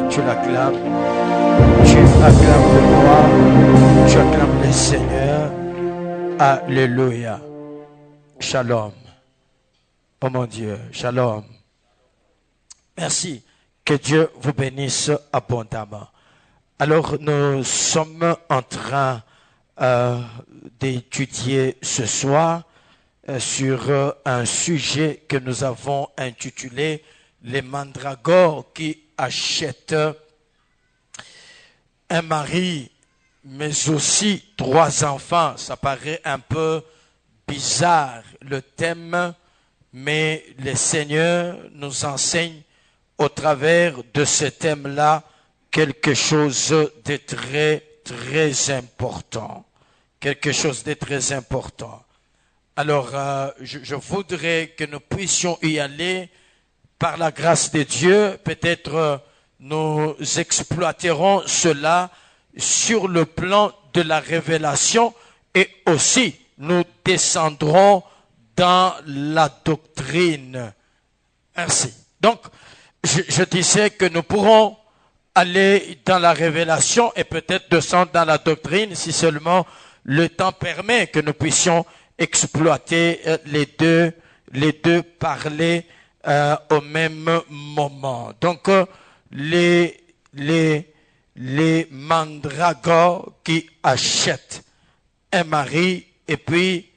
tu l'acclames, tu acclames le roi, tu acclames le Seigneur. Alléluia. Shalom. Oh mon Dieu, shalom. Merci. Que Dieu vous bénisse abondamment. Alors, nous sommes en train d'étudier ce soir sur un sujet que nous avons intitulé « Les mandragores qui achètent un mari, mais aussi 3 enfants ». Ça paraît un peu bizarre le thème, mais le Seigneur nous enseigne au travers de ce thème-là quelque chose de très, très important. Quelque chose de très important. Alors, je voudrais que nous puissions y aller par la grâce de Dieu. Peut-être nous exploiterons cela sur le plan de la révélation et aussi nous descendrons dans la doctrine. Ainsi. Donc, je disais que nous pourrons aller dans la révélation et peut-être descendre dans la doctrine si seulement le temps permet que nous puissions exploiter les deux parler au même moment. Donc, les mandragores qui achètent un mari et puis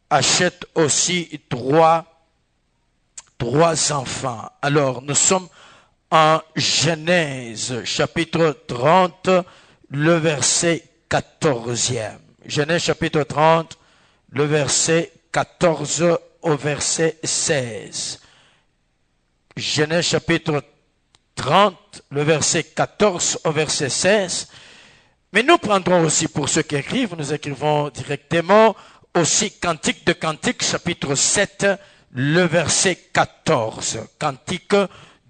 achètent aussi trois enfants. Alors, nous sommes en Genèse, chapitre 30, le verset 14e. Genèse, chapitre 30, le verset 14 au verset 16. Genèse, chapitre 30, le verset 14 au verset 16. Mais nous prendrons aussi, pour ceux qui écrivent, nous écrivons directement aussi Cantique de Cantique, chapitre 7, le verset 14. Cantique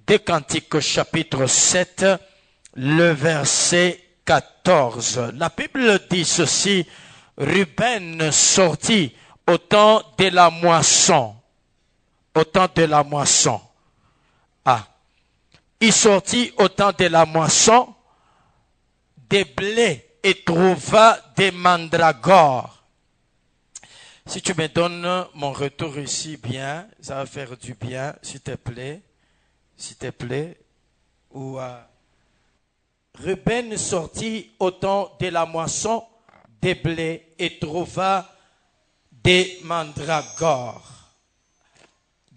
des Cantiques, chapitre 7, le verset 14. La Bible dit ceci: Ruben sortit au temps de la moisson. Au temps de la moisson. Ah. Il sortit au temps de la moisson des blés et trouva des mandragores. Si tu me donnes mon retour ici bien, ça va faire du bien, s'il te plaît. S'il te plaît. Ou Ruben sortit au temps de la moisson des blés et trouva des mandragores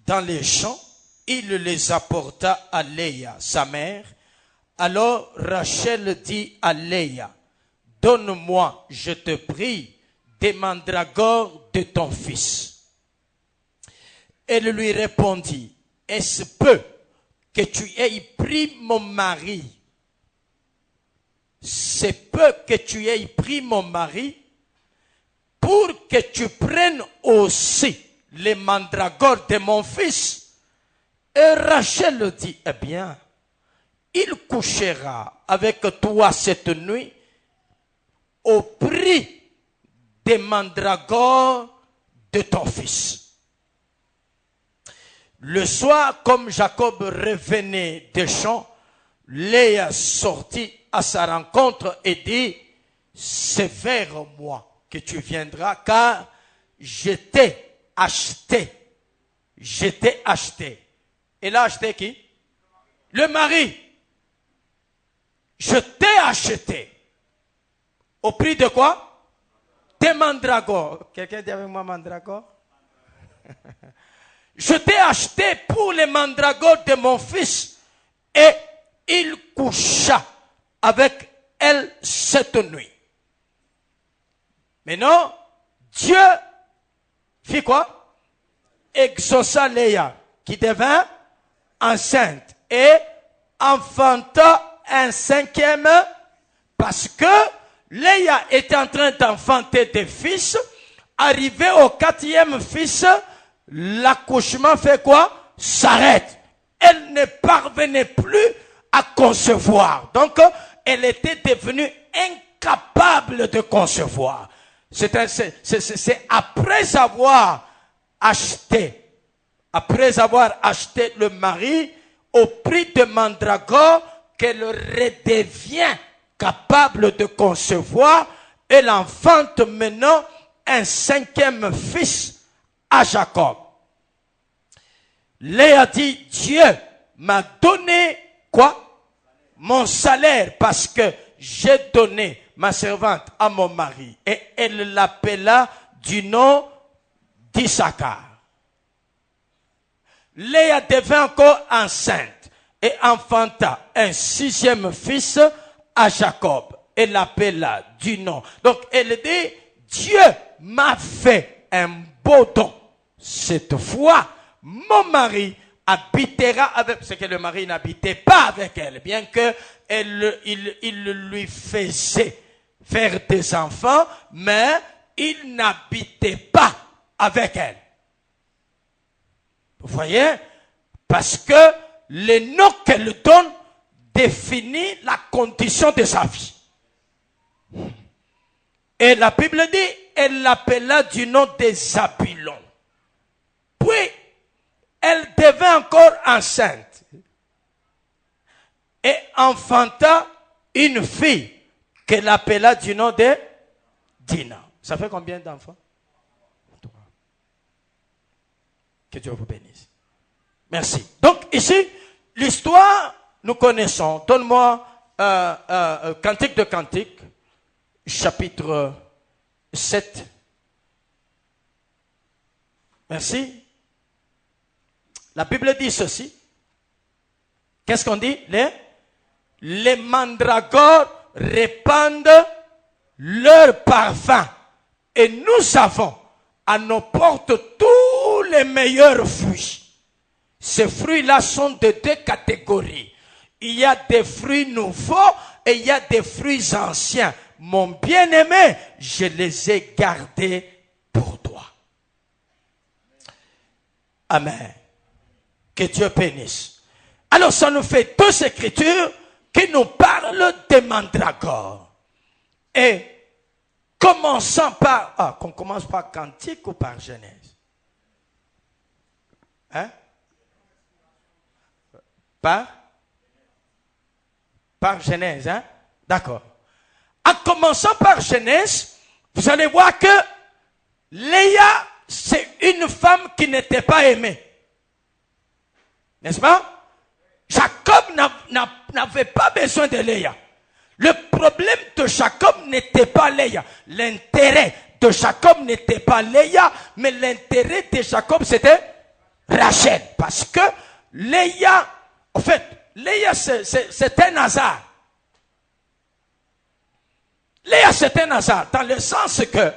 dans les champs. Il les apporta à Léa, sa mère. Alors Rachel dit à Léa: donne-moi, je te prie, des mandragores de ton fils. Elle lui répondit: est-ce peu que tu aies pris mon mari? C'est peu que tu aies pris mon mari pour que tu prennes aussi les mandragores de mon fils. Et Rachel dit: eh bien, il couchera avec toi cette nuit au prix des mandragores de ton fils. Le soir, comme Jacob revenait des champs, Léa sortit à sa rencontre et dit: c'est vers moi que tu viendras, car je t'ai acheté. Je t'ai acheté. Elle a acheté qui? Le mari. Je t'ai acheté. Au prix de quoi? Des mandragores. Quelqu'un dit avec moi mandragore? Je t'ai acheté pour les mandragores de mon fils. Et il coucha avec elle cette nuit. Maintenant, Dieu fit quoi? Exauça Léa, qui devint enceinte et enfanta un 5e, parce que Léa était en train d'enfanter des fils. Arrivé au 4e fils, l'accouchement fait quoi? S'arrête. Elle ne parvenait plus à concevoir. Donc, elle était devenue incapable de concevoir. C'est après avoir acheté le mari au prix de mandragore qu'elle redevient capable de concevoir, elle enfante maintenant un 5e fils à Jacob. Léa dit, Dieu m'a donné quoi? Mon salaire, parce que j'ai donné ma servante à mon mari. Et elle l'appela du nom d'Issachar. Léa devint encore enceinte et enfanta un 6e fils à Jacob. Elle l'appela du nom. Donc elle dit, Dieu m'a fait un beau don. Cette fois, mon mari habitera avec, c'est que le mari n'habitait pas avec elle, bien que il lui faisait faire des enfants, mais il n'habitait pas avec elle. Vous voyez? Parce que le nom qu'elle donne définit la condition de sa vie. Et la Bible dit, elle l'appela du nom de Zabulon. Puis, elle devint encore enceinte et enfanta une fille qu'elle appela du nom de Dina. Ça fait combien d'enfants? 3. Que Dieu vous bénisse. Merci. Donc ici, l'histoire, nous connaissons. Donne-moi Cantique de Cantique, chapitre 7. Merci. La Bible dit ceci. Qu'est-ce qu'on dit? Les mandragores répandent leur parfum. Et nous avons à nos portes tous les meilleurs fruits. Ces fruits-là sont de 2 catégories. Il y a des fruits nouveaux et il y a des fruits anciens. Mon bien-aimé, je les ai gardés pour toi. Amen. Que Dieu bénisse. Alors ça nous fait 2 écritures qui nous parlent des mandragores. Et commençons par... qu'on commence par Cantique ou par Genèse? Hein? Par Genèse, hein? D'accord. En commençant par Genèse, vous allez voir que Léa, c'est une femme qui n'était pas aimée. N'est-ce pas? Jacob n'avait pas besoin de Léa. Le problème de Jacob n'était pas Léa. L'intérêt de Jacob n'était pas Léa, mais l'intérêt de Jacob c'était Rachel. Parce que Léa, en fait, Léa c'est un hasard. Léa c'est un hasard, dans le sens que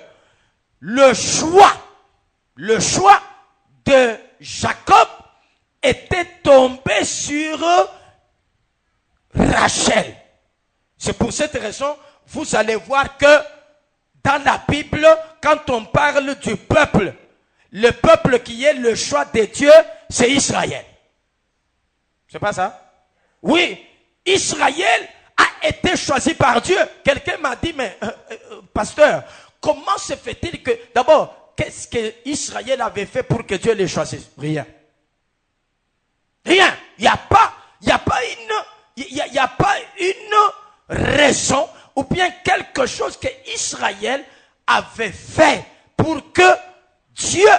le choix de Jacob était tombé sur Rachel. C'est pour cette raison, vous allez voir que dans la Bible, quand on parle du peuple, le peuple qui est le choix de Dieu, c'est Israël. C'est pas ça? Oui, Israël a été choisi par Dieu. Quelqu'un m'a dit, mais pasteur, comment se fait-il que, d'abord, qu'est-ce que Israël avait fait pour que Dieu les choisisse? Rien. Rien. Il n'y a pas une raison ou bien quelque chose que Israël avait fait pour que Dieu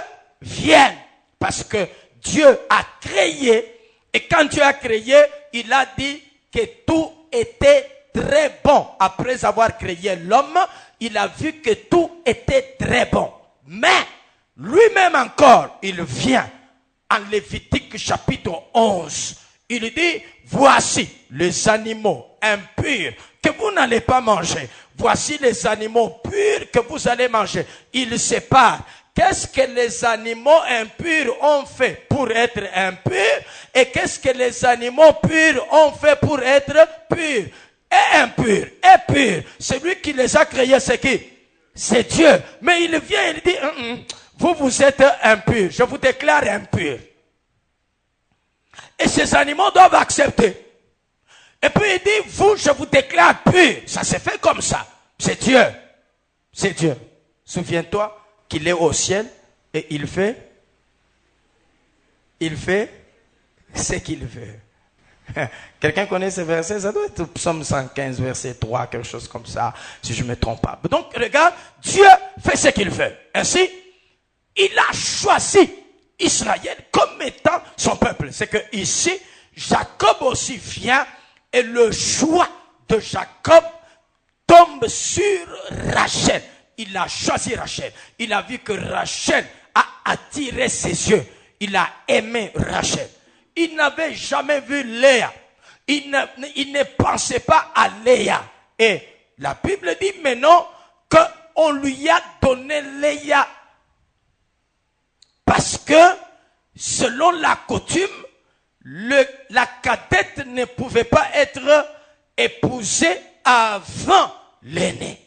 vienne. Parce que Dieu a créé, et quand Dieu a créé, il a dit que tout était très bon. Après avoir créé l'homme, il a vu que tout était très bon. Mais lui-même encore, il vient en Lévitique chapitre 11. Il dit, voici les animaux impurs que vous n'allez pas manger. Voici les animaux purs que vous allez manger. Il sépare. Qu'est-ce que les animaux impurs ont fait pour être impurs et qu'est-ce que les animaux purs ont fait pour être purs? Et impurs, et purs. Celui qui les a créés, c'est qui? C'est Dieu. Mais il vient et il dit, vous êtes impurs. Je vous déclare impurs. Et ces animaux doivent accepter. Et puis il dit, vous, je vous déclare pur. Ça s'est fait comme ça. C'est Dieu. C'est Dieu. Souviens-toi qu'il est au ciel et il fait ce qu'il veut. Quelqu'un connaît ce verset? Ça doit être Psaume 115, verset 3, quelque chose comme ça, si je ne me trompe pas. Donc, regarde, Dieu fait ce qu'il veut. Ainsi, il a choisi Israël comme étant son peuple. C'est que ici, Jacob aussi vient et le choix de Jacob tombe sur Rachel. Il a choisi Rachel. Il a vu que Rachel a attiré ses yeux. Il a aimé Rachel. Il n'avait jamais vu Léa. Il ne pensait pas à Léa. Et la Bible dit maintenant qu'on lui a donné Léa. Parce que, selon la coutume, la cadette ne pouvait pas être épousée avant l'aîné.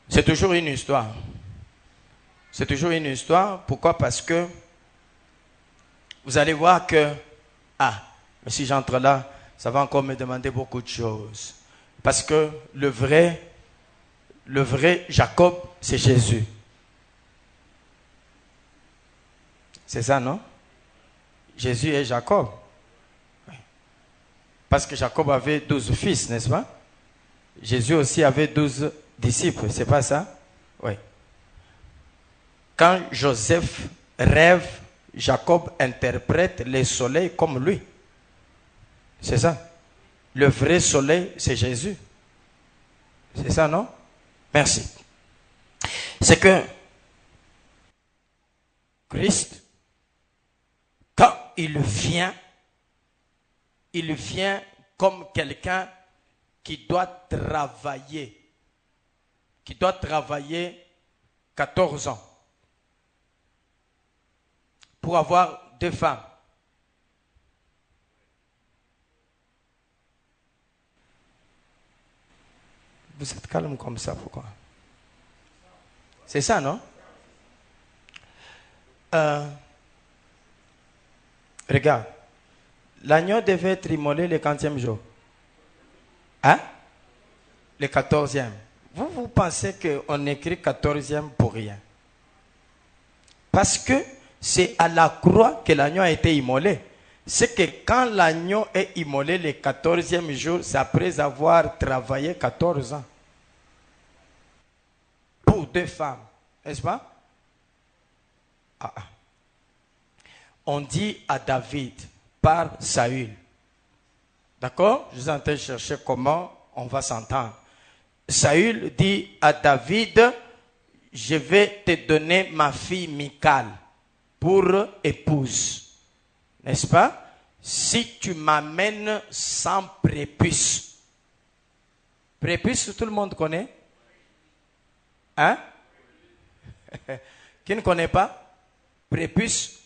C'est toujours une histoire. C'est toujours une histoire. Pourquoi? Parce que vous allez voir que, mais si j'entre là, ça va encore me demander beaucoup de choses. Parce que le vrai Jacob, c'est Jésus. C'est ça, non? Jésus est Jacob. Parce que Jacob avait 12 fils, n'est-ce pas? Jésus aussi avait 12 disciples, c'est pas ça? Oui. Quand Joseph rêve, Jacob interprète le soleil comme lui. C'est ça. Le vrai soleil, c'est Jésus. C'est ça, non? Merci. C'est que Christ, quand il vient comme quelqu'un qui doit travailler 14 ans pour avoir 2 femmes. Vous êtes calme comme ça, pourquoi? C'est ça, non? Regarde. L'agneau devait être immolé le 40e jour. Hein? Le 14e. Vous pensez qu'on écrit 14e pour rien. Parce que c'est à la croix que l'agneau a été immolé. C'est que quand l'agneau est immolé le 14e jour, c'est après avoir travaillé 14 ans. Pour 2 femmes. N'est-ce pas? On dit à David par Saül. D'accord? Je suis en train de chercher comment on va s'entendre. Saül dit à David, je vais te donner ma fille Michal pour épouse. N'est-ce pas? Si tu m'amènes sans prépuce. Prépuce, tout le monde connaît? Hein? Qui ne connaît pas? Prépuce,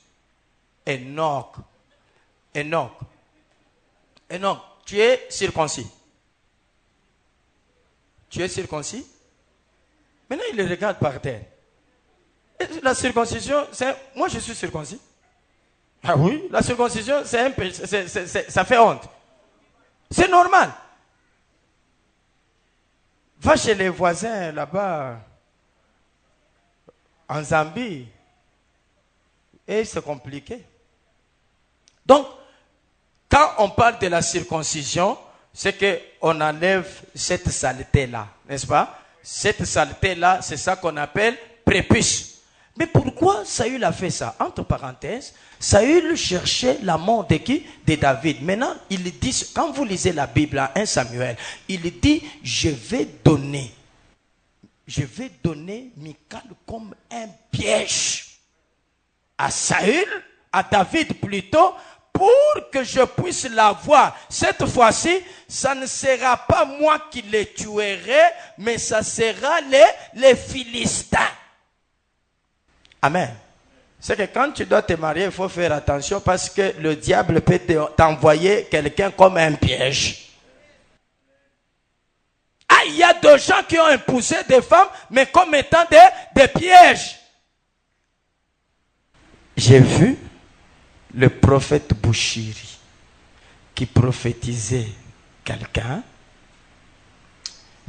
Enoch. Enoch, tu es circoncis. Tu es circoncis? Maintenant, il le regarde par terre. La circoncision, moi je suis circoncis. Ah oui? La circoncision, c'est un péché, ça fait honte. C'est normal. Va chez les voisins là-bas, en Zambie, et c'est compliqué. Donc, quand on parle de la circoncision, c'est qu'on enlève cette saleté-là, n'est-ce pas? Cette saleté-là, c'est ça qu'on appelle prépuce. Mais pourquoi Saül a fait ça? Entre parenthèses, Saül cherchait la mort de qui? De David. Maintenant, il dit, quand vous lisez la Bible à 1 Samuel, il dit, je vais donner Michal comme un piège à Saül, à David plutôt, pour que je puisse la voir. Cette fois-ci, ça ne sera pas moi qui les tuerai, mais ça sera les Philistins. Amen. C'est que quand tu dois te marier, il faut faire attention parce que le diable peut t'envoyer quelqu'un comme un piège. Il y a des gens qui ont épousé des femmes, mais comme étant des pièges. J'ai vu le prophète Bouchiri qui prophétisait quelqu'un.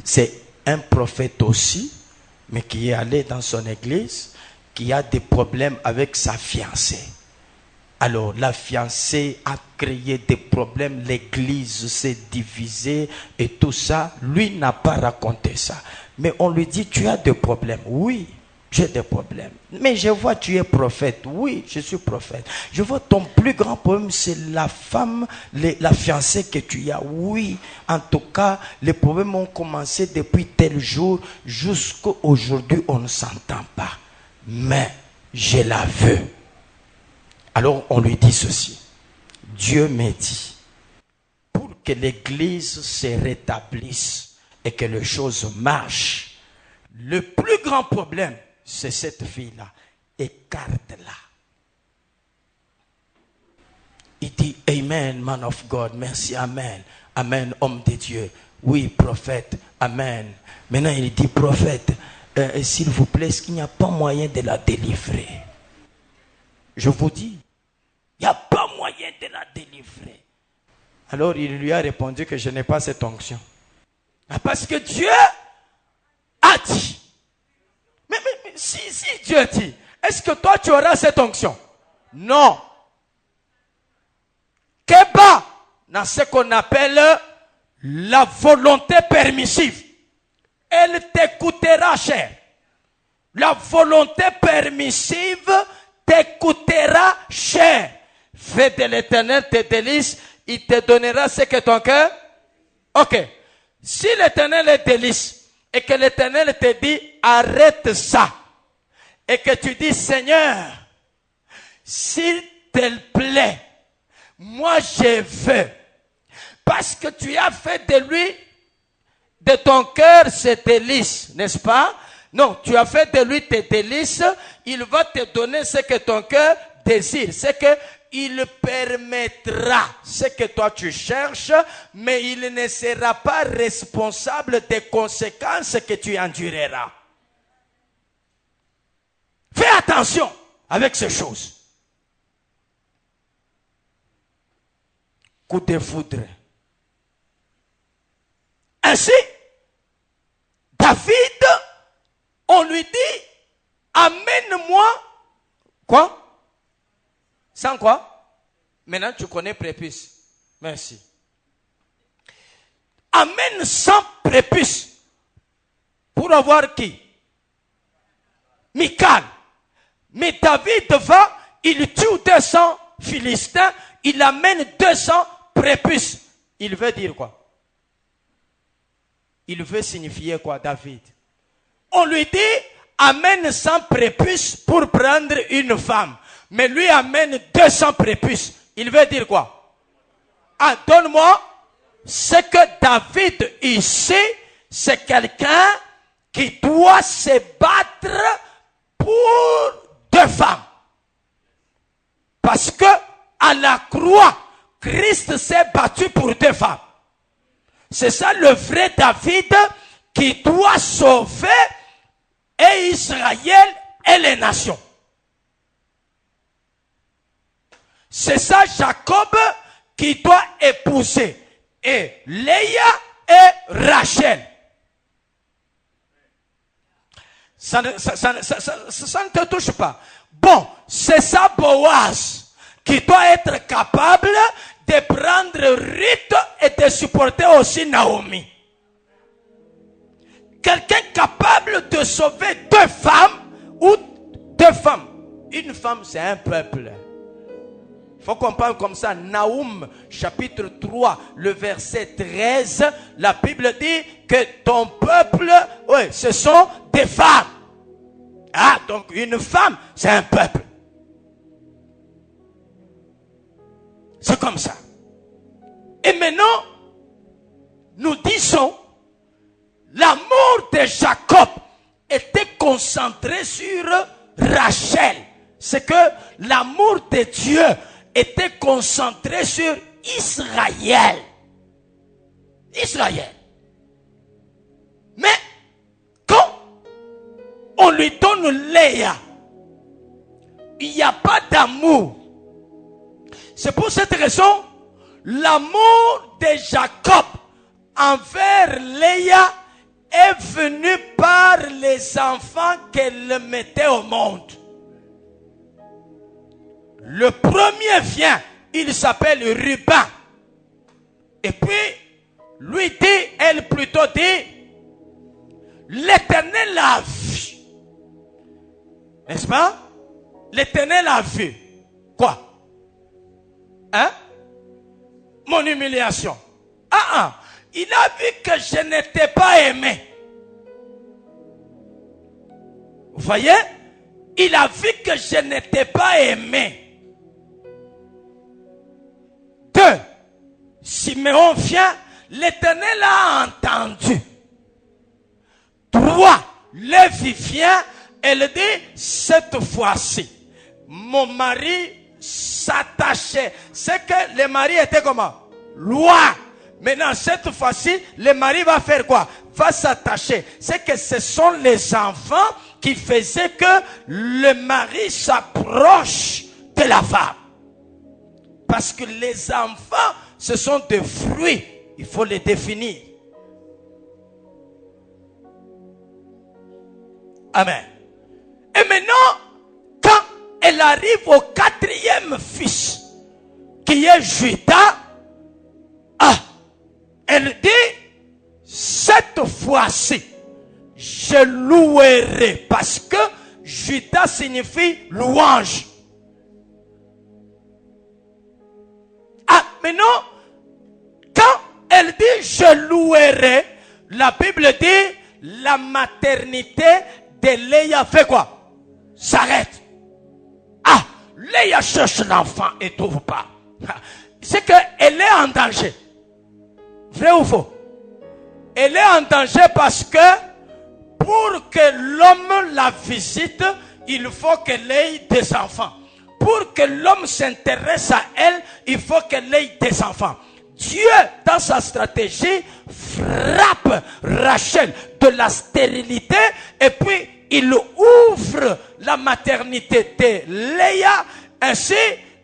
C'est un prophète aussi, mais qui est allé dans son église, qui a des problèmes avec sa fiancée. Alors la fiancée a créé des problèmes, l'église s'est divisée et tout ça. Lui n'a pas raconté ça. Mais on lui dit, tu as des problèmes. Oui, j'ai des problèmes. Mais je vois, tu es prophète. Oui, je suis prophète. Je vois, ton plus grand problème, c'est la femme, la fiancée que tu as. Oui, en tout cas, les problèmes ont commencé depuis tel jour. Jusqu'à aujourd'hui, on ne s'entend pas. Mais je la veux. Alors on lui dit ceci. Dieu m'a dit, pour que l'église se rétablisse et que les choses marchent, le plus grand problème, c'est cette fille-là. Écarte-la. Il dit, Amen, man of God, merci, Amen. Amen, homme de Dieu. Oui, prophète, Amen. Maintenant, il dit, prophète, s'il vous plaît, est-ce qu'il n'y a pas moyen de la délivrer? Je vous dis, il n'y a pas moyen de la délivrer. Alors, il lui a répondu que je n'ai pas cette onction. Parce que Dieu a dit. Mais si Dieu dit, est-ce que toi tu auras cette onction? Non. Keba, dans ce qu'on appelle la volonté permissive, elle t'écoutera, cher. La volonté permissive t'écoutera, cher. Fais de l'Éternel tes délices, il te donnera ce que ton cœur. Ok. Si l'Éternel est délice et que l'Éternel te dit arrête ça et que tu dis Seigneur, s'il te plaît, moi je veux, parce que tu as fait de lui, de ton cœur ses délices, n'est-ce pas? Non, tu as fait de lui tes délices, il va te donner ce que ton cœur désire, c'est que il permettra ce que toi tu cherches, mais il ne sera pas responsable des conséquences que tu endureras. Fais attention avec ces choses. Coup de foudre. Ainsi, David, on lui dit, amène-moi, quoi? Sans quoi? Maintenant tu connais prépuce. Merci. Amène 100 prépuces. Pour avoir qui? Michal. Mais David va, il tue 200 Philistins, il amène 200 prépuces. Il veut dire quoi? Il veut signifier quoi, David? On lui dit, amène 100 prépuces pour prendre une femme. Mais lui amène 200 prépuces. Il veut dire quoi? Ah, donne-moi. Ce que David ici, c'est quelqu'un qui doit se battre pour 2 femmes. Parce que à la croix, Christ s'est battu pour 2 femmes. C'est ça le vrai David qui doit sauver et Israël et les nations. C'est ça Jacob qui doit épouser. Et Léa et Rachel. Ça ne te touche pas. Bon, c'est ça Boaz qui doit être capable de prendre Ruth et de supporter aussi Naomi. Quelqu'un capable de sauver 2 femmes ou 2 femmes. Une femme, c'est un peuple. Il faut comprendre comme ça. Naoum, chapitre 3, le verset 13, la Bible dit que ton peuple, oui, ce sont des femmes. Ah, donc une femme, c'est un peuple. C'est comme ça. Et maintenant, nous disons, l'amour de Jacob était concentré sur Rachel. C'est que l'amour de Dieu était concentré sur Israël. Israël. Mais quand on lui donne Léa, il n'y a pas d'amour. C'est pour cette raison, l'amour de Jacob envers Léa est venu par les enfants qu'elle mettait au monde. Le premier vient, il s'appelle Ruben. Et puis, lui dit, elle plutôt dit, l'Éternel a vu. N'est-ce pas? L'Éternel a vu. Quoi? Hein? Mon humiliation. Il a vu que je n'étais pas aimé. Vous voyez? Il a vu que je n'étais pas aimé. 2. Siméon vient, l'Éternel a entendu. 3. Lévi vient, elle dit, cette fois-ci, mon mari s'attachait. C'est que le mari était comment? Loin. Maintenant, cette fois-ci, le mari va faire quoi? Va s'attacher. C'est que ce sont les enfants qui faisaient que le mari s'approche de la femme. Parce que les enfants, ce sont des fruits. Il faut les définir. Amen. Et maintenant, quand elle arrive au 4e fils, qui est Judas, elle dit, cette fois-ci, je louerai, parce que Judas signifie louange. Maintenant, quand elle dit je louerai, la Bible dit, la maternité de Léa fait quoi? S'arrête. Léa cherche l'enfant et ne trouve pas. C'est qu'elle est en danger. Vrai ou faux? Elle est en danger parce que pour que l'homme la visite, il faut qu'elle ait des enfants. Pour que l'homme s'intéresse à elle, il faut qu'elle ait des enfants. Dieu, dans sa stratégie, frappe Rachel de la stérilité et puis il ouvre la maternité de Léa. Ainsi,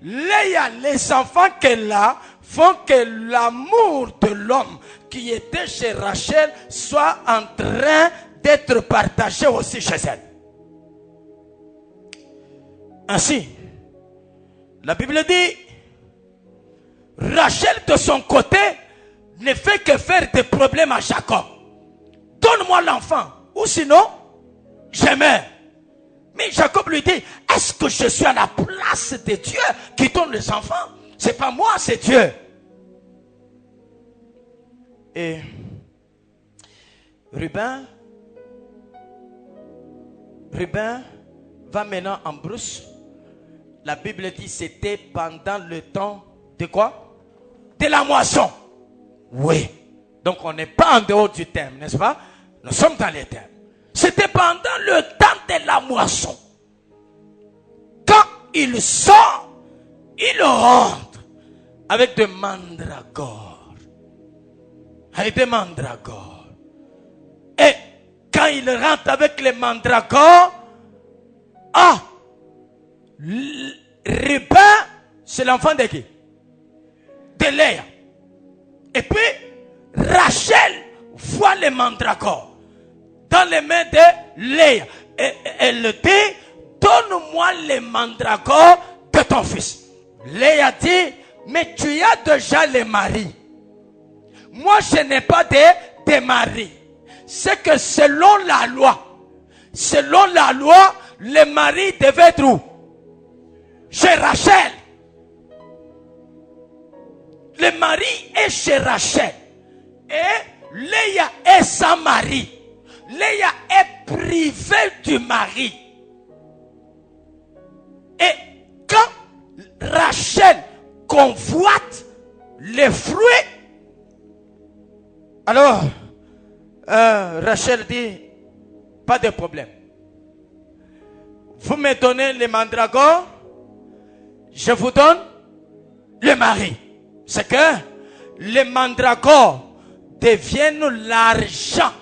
Léa, les enfants qu'elle a, font que l'amour de l'homme qui était chez Rachel soit en train d'être partagé aussi chez elle. Ainsi, la Bible dit, Rachel de son côté ne fait que faire des problèmes à Jacob. Donne-moi l'enfant, ou sinon, je meurs. Mais Jacob lui dit, est-ce que je suis à la place de Dieu qui donne les enfants? C'est pas moi, c'est Dieu. Et Ruben va maintenant en brousse. La Bible dit c'était pendant le temps de quoi? De la moisson. Oui. Donc on n'est pas en dehors du thème, n'est-ce pas? Nous sommes dans les thèmes. C'était pendant le temps de la moisson. Quand il sort, il rentre avec des mandragores. Avec des mandragores. Et quand il rentre avec les mandragores, Ruben, c'est l'enfant de qui? De Léa. Et puis, Rachel voit les mandragores dans les mains de Léa. Et elle dit, donne-moi les mandragores de ton fils. Léa dit, mais tu as déjà les maris. Moi, je n'ai pas de mari. C'est que selon la loi, le mari devait être où? Chez Rachel. Le mari est chez Rachel. Et Léa est sans mari. Léa est privée du mari. Et quand Rachel convoite les fruits, alors Rachel dit, pas de problème. Vous me donnez les mandragores, je vous donne le mari. C'est que les mandragores deviennent l'argent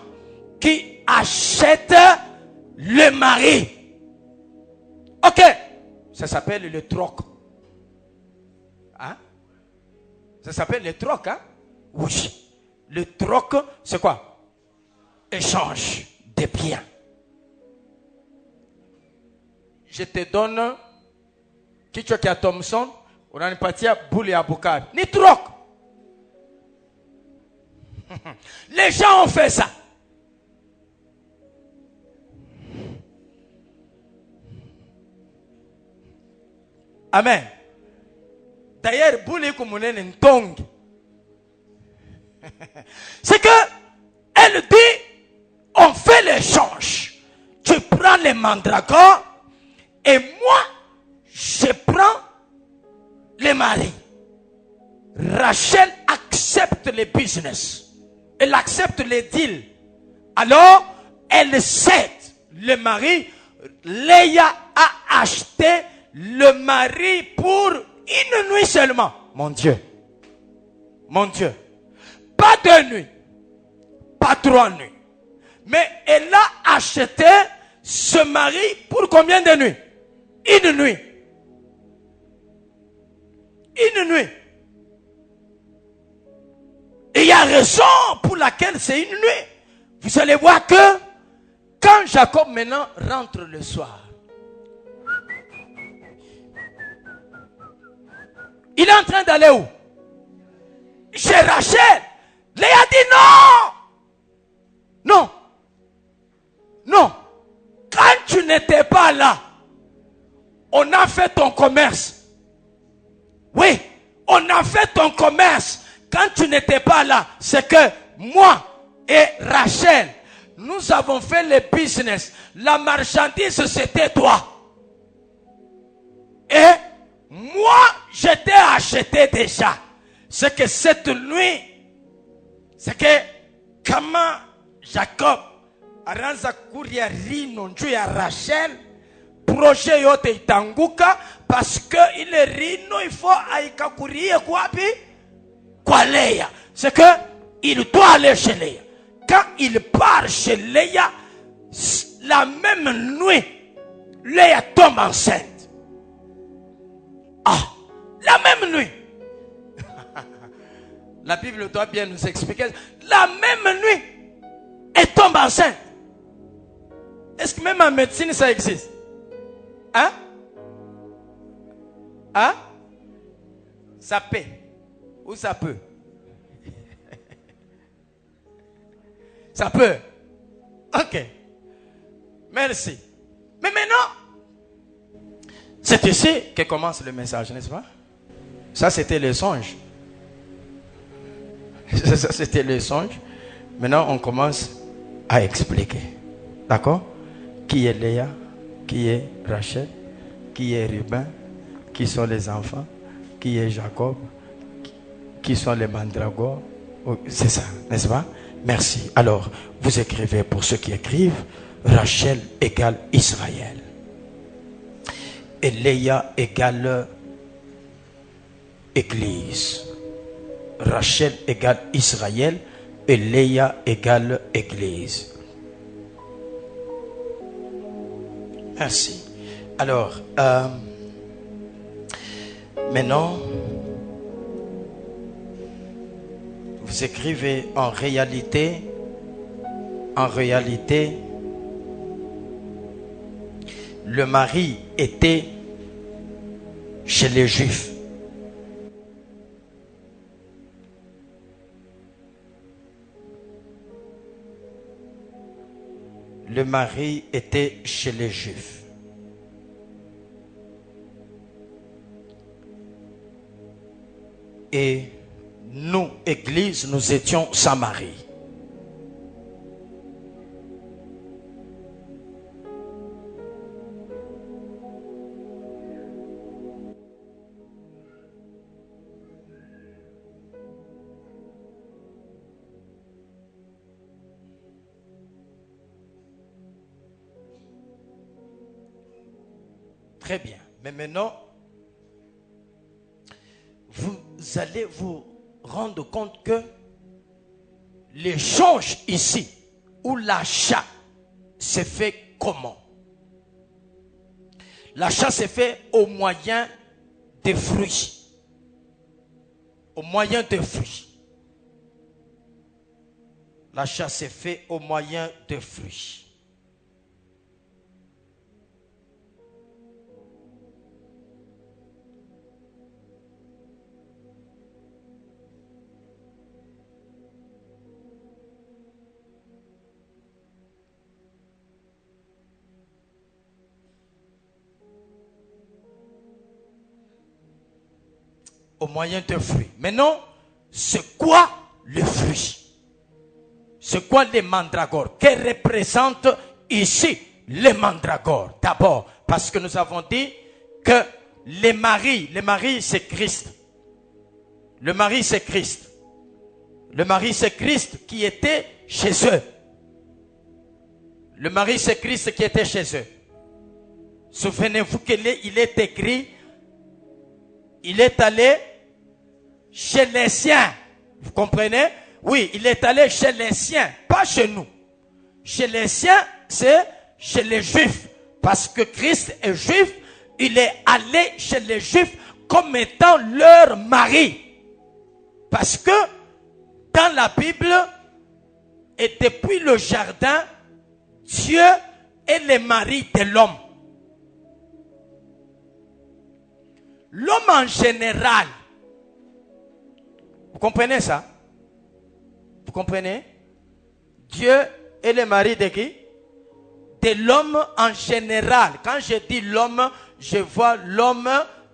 qui achète le mari. Ok. Ça s'appelle le troc. Hein? Ça s'appelle le troc, hein? Oui. Le troc, c'est quoi? Échange de biens. Je te donne kichwa kia Thompson, unanipatia buli ya Bukari. Ni troc. Les gens ont fait ça. Amen. D'ailleurs, buli kumunene ntongi. C'est que elle dit, on fait l'échange. Tu prends les mandragores et moi, je prends les maris. Rachel accepte les business. Elle accepte les deals. Alors, elle cède le mari. Léa a acheté le mari pour une nuit seulement. Mon Dieu. Mon Dieu. Pas 2 nuits. Pas 3 nuits. Mais elle a acheté ce mari pour combien de nuits? Une nuit. Une nuit. Et il y a raison pour laquelle c'est une nuit. Vous allez voir que quand Jacob maintenant rentre le soir, il est en train d'aller où? Chez Rachel. Léa dit non. Non. Non. Quand tu n'étais pas là, on a fait ton commerce. Oui, on a fait ton commerce. Quand tu n'étais pas là, c'est que moi et Rachel, nous avons fait le business. La marchandise, c'était toi. Et moi, je t'ai acheté déjà. C'est que cette nuit, c'est que comment Jacob aranza kuria rino njuu ya Rachel, projet yote itanguka parce que ile rino il faut aikakurie kwapi? Kwa Léa. C'est que il doit aller chez Léa. Quand il part chez Léa, la même nuit, Léa tombe enceinte. Ah, la même nuit. La Bible doit bien nous expliquer. La même nuit, elle tombe enceinte. Est-ce que même en médecine ça existe? Hein? Hein? Ça peut. Ou ça peut? Ça peut. Ok. Merci. Mais maintenant, c'est ici que commence le message, n'est-ce pas? Ça, c'était le songe. Ça, c'était le songe. Maintenant, on commence à expliquer. D'accord? Qui est Léa? Qui est Rachel? Qui est Ruben? Qui sont les enfants? Qui est Jacob? Qui sont les mandragores? C'est ça, n'est-ce pas? Merci. Alors, vous écrivez pour ceux qui écrivent, Rachel égale Israël. Et Léa égale Église. Rachel égale Israël et Léa égale Église. Merci. Alors, maintenant, vous écrivez en réalité, le mari était chez les Juifs. Le mari était chez les Juifs. Et nous, Église, nous étions Samarie. Très bien. Mais maintenant, vous allez vous rendre compte que l'échange ici, ou l'achat, se fait comment? L'achat se fait au moyen des fruits. Au moyen des fruits. L'achat se fait au moyen des fruits. au moyen de fruits. Maintenant, c'est quoi le fruit? C'est quoi les mandragores? Que représente ici les mandragores? D'abord, parce que nous avons dit que le mari c'est Christ. Le mari c'est Christ. Le mari c'est Christ qui était chez eux. Le mari c'est Christ qui était chez eux. Souvenez-vous qu'il est écrit, il est allé chez les siens. Vous comprenez? Oui, il est allé chez les siens, pas chez nous. Chez les siens, c'est chez les juifs. Parce que Christ est juif, il est allé chez les juifs comme étant leur mari. Parce que dans la Bible, et depuis le jardin, Dieu est le mari de l'homme. L'homme en général, vous comprenez ça? Vous comprenez? Dieu est le mari de qui? De l'homme en général. Quand je dis l'homme, je vois l'homme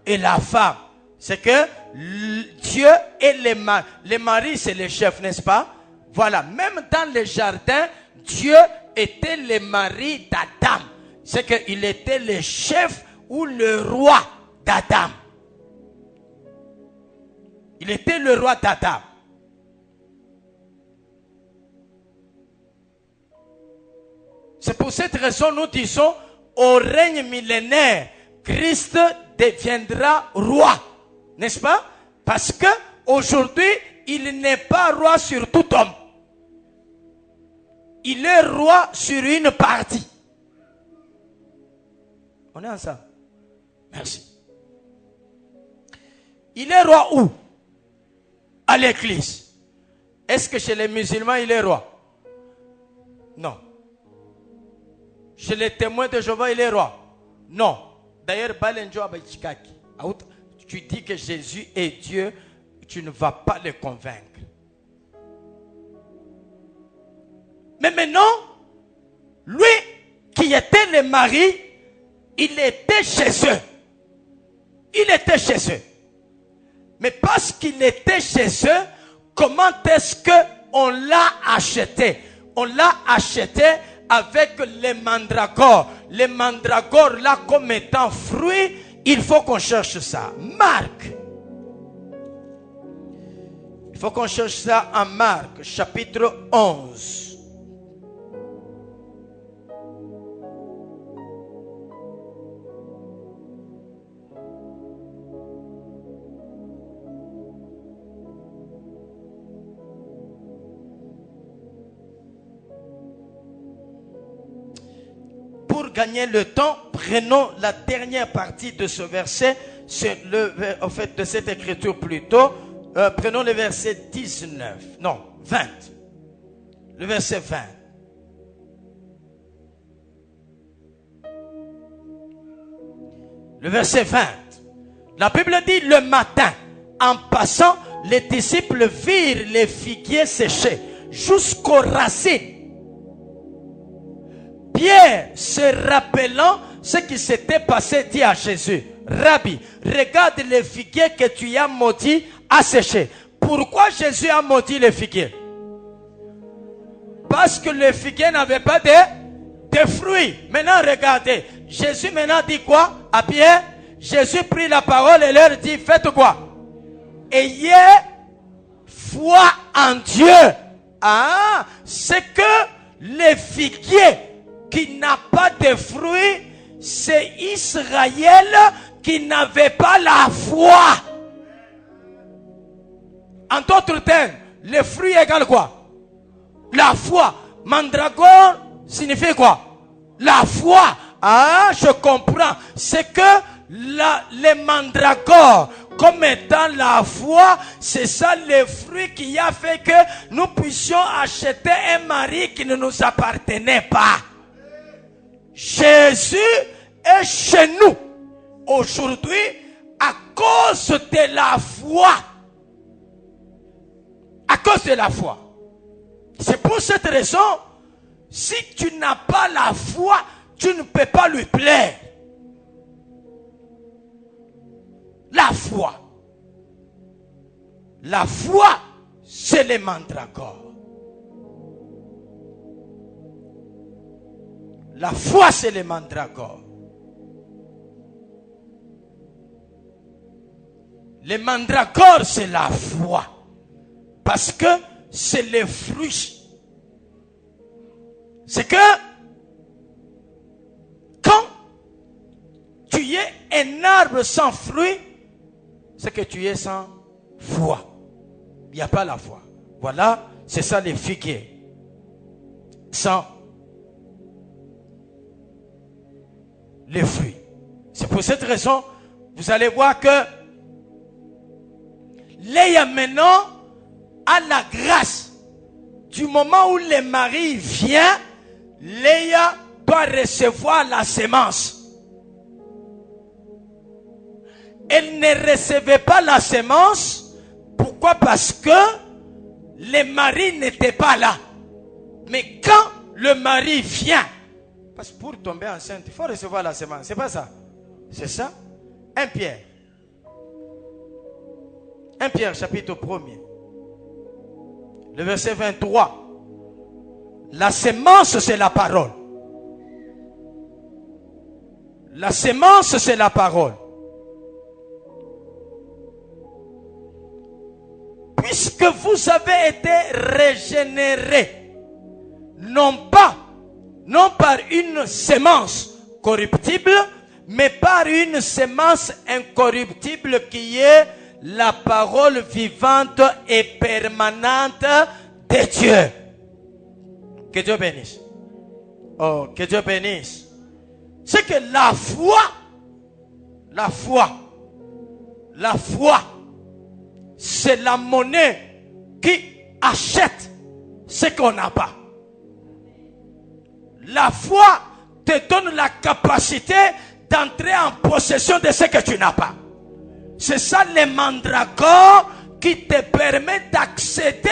et la femme. C'est que Dieu est le mari. Le mari, c'est le chef, n'est-ce pas? Voilà. Même dans le jardin, Dieu était le mari d'Adam. C'est qu'il était le chef ou le roi d'Adam. Il était le roi d'Adam. C'est pour cette raison nous disons au règne millénaire, Christ deviendra roi. N'est-ce pas? Parce que aujourd'hui, il n'est pas roi sur tout homme. Il est roi sur une partie. On est ensemble? Merci. Il est roi où? À l'église. Est-ce que chez les musulmans, il est roi? Non. Chez les témoins de Jéhovah, il est roi? Non. D'ailleurs, tu dis que Jésus est Dieu, tu ne vas pas le convaincre. Mais maintenant, lui qui était le mari, il était chez eux. Il était chez eux. Mais parce qu'il était chez eux, comment est-ce qu'on l'a acheté? On l'a acheté avec les mandragores. Les mandragores là comme étant fruits, il faut qu'on cherche ça. Marc. Il faut qu'on cherche ça en Marc, chapitre 11. Pour gagner le temps, prenons la dernière partie de ce verset, en fait de cette écriture plutôt. Prenons le verset 19, non, 20. Le verset 20. Le verset 20. La Bible dit, le matin, en passant, les disciples virent les figuiers séchés jusqu'aux racines. Pierre, se rappelant ce qui s'était passé, dit à Jésus, Rabbi, regarde les figuiers que tu as maudits à sécher. Pourquoi Jésus a maudit les figuiers? Parce que les figuiers n'avaient pas de fruits. Maintenant, regardez. Jésus maintenant dit quoi à Pierre? Jésus prit la parole et leur dit, faites quoi? Ayez foi en Dieu. Ah, c'est que les figuiers qui n'a pas de fruits, c'est Israël qui n'avait pas la foi. En d'autres termes, le fruit égale quoi? La foi. Mandragore signifie quoi? La foi. Ah, je comprends. C'est que les mandragores, comme étant la foi, c'est ça le fruit qui a fait que nous puissions acheter un mari qui ne nous appartenait pas. Jésus est chez nous aujourd'hui à cause de la foi. À cause de la foi. C'est pour cette raison, si tu n'as pas la foi, tu ne peux pas lui plaire. La foi. La foi, c'est les mandragores. La foi, c'est les mandragores. Les mandragores, c'est la foi. Parce que c'est les fruits. C'est que quand tu es un arbre sans fruit, c'est que tu es sans foi. Il n'y a pas la foi. Voilà, c'est ça les figuiers. Sans les fruits. C'est pour cette raison, vous allez voir que Léa maintenant a la grâce. Du moment où le mari vient, Léa doit recevoir la sémence. Elle ne recevait pas la sémence. Pourquoi? Parce que le mari n'était pas là. Mais quand le mari vient, parce que pour tomber enceinte, il faut recevoir la sémence. C'est pas ça? C'est ça? 1 Pierre. 1 Pierre chapitre 1er. Le verset 23. La sémence, c'est la parole. La sémence, c'est la parole. Puisque vous avez été régénérés, non par une sémence corruptible, mais par une sémence incorruptible qui est la parole vivante et permanente de Dieu. Que Dieu bénisse. Oh, que Dieu bénisse. C'est que la foi, c'est la monnaie qui achète ce qu'on n'a pas. La foi te donne la capacité d'entrer en possession de ce que tu n'as pas. C'est ça les mandragores qui te permet d'accéder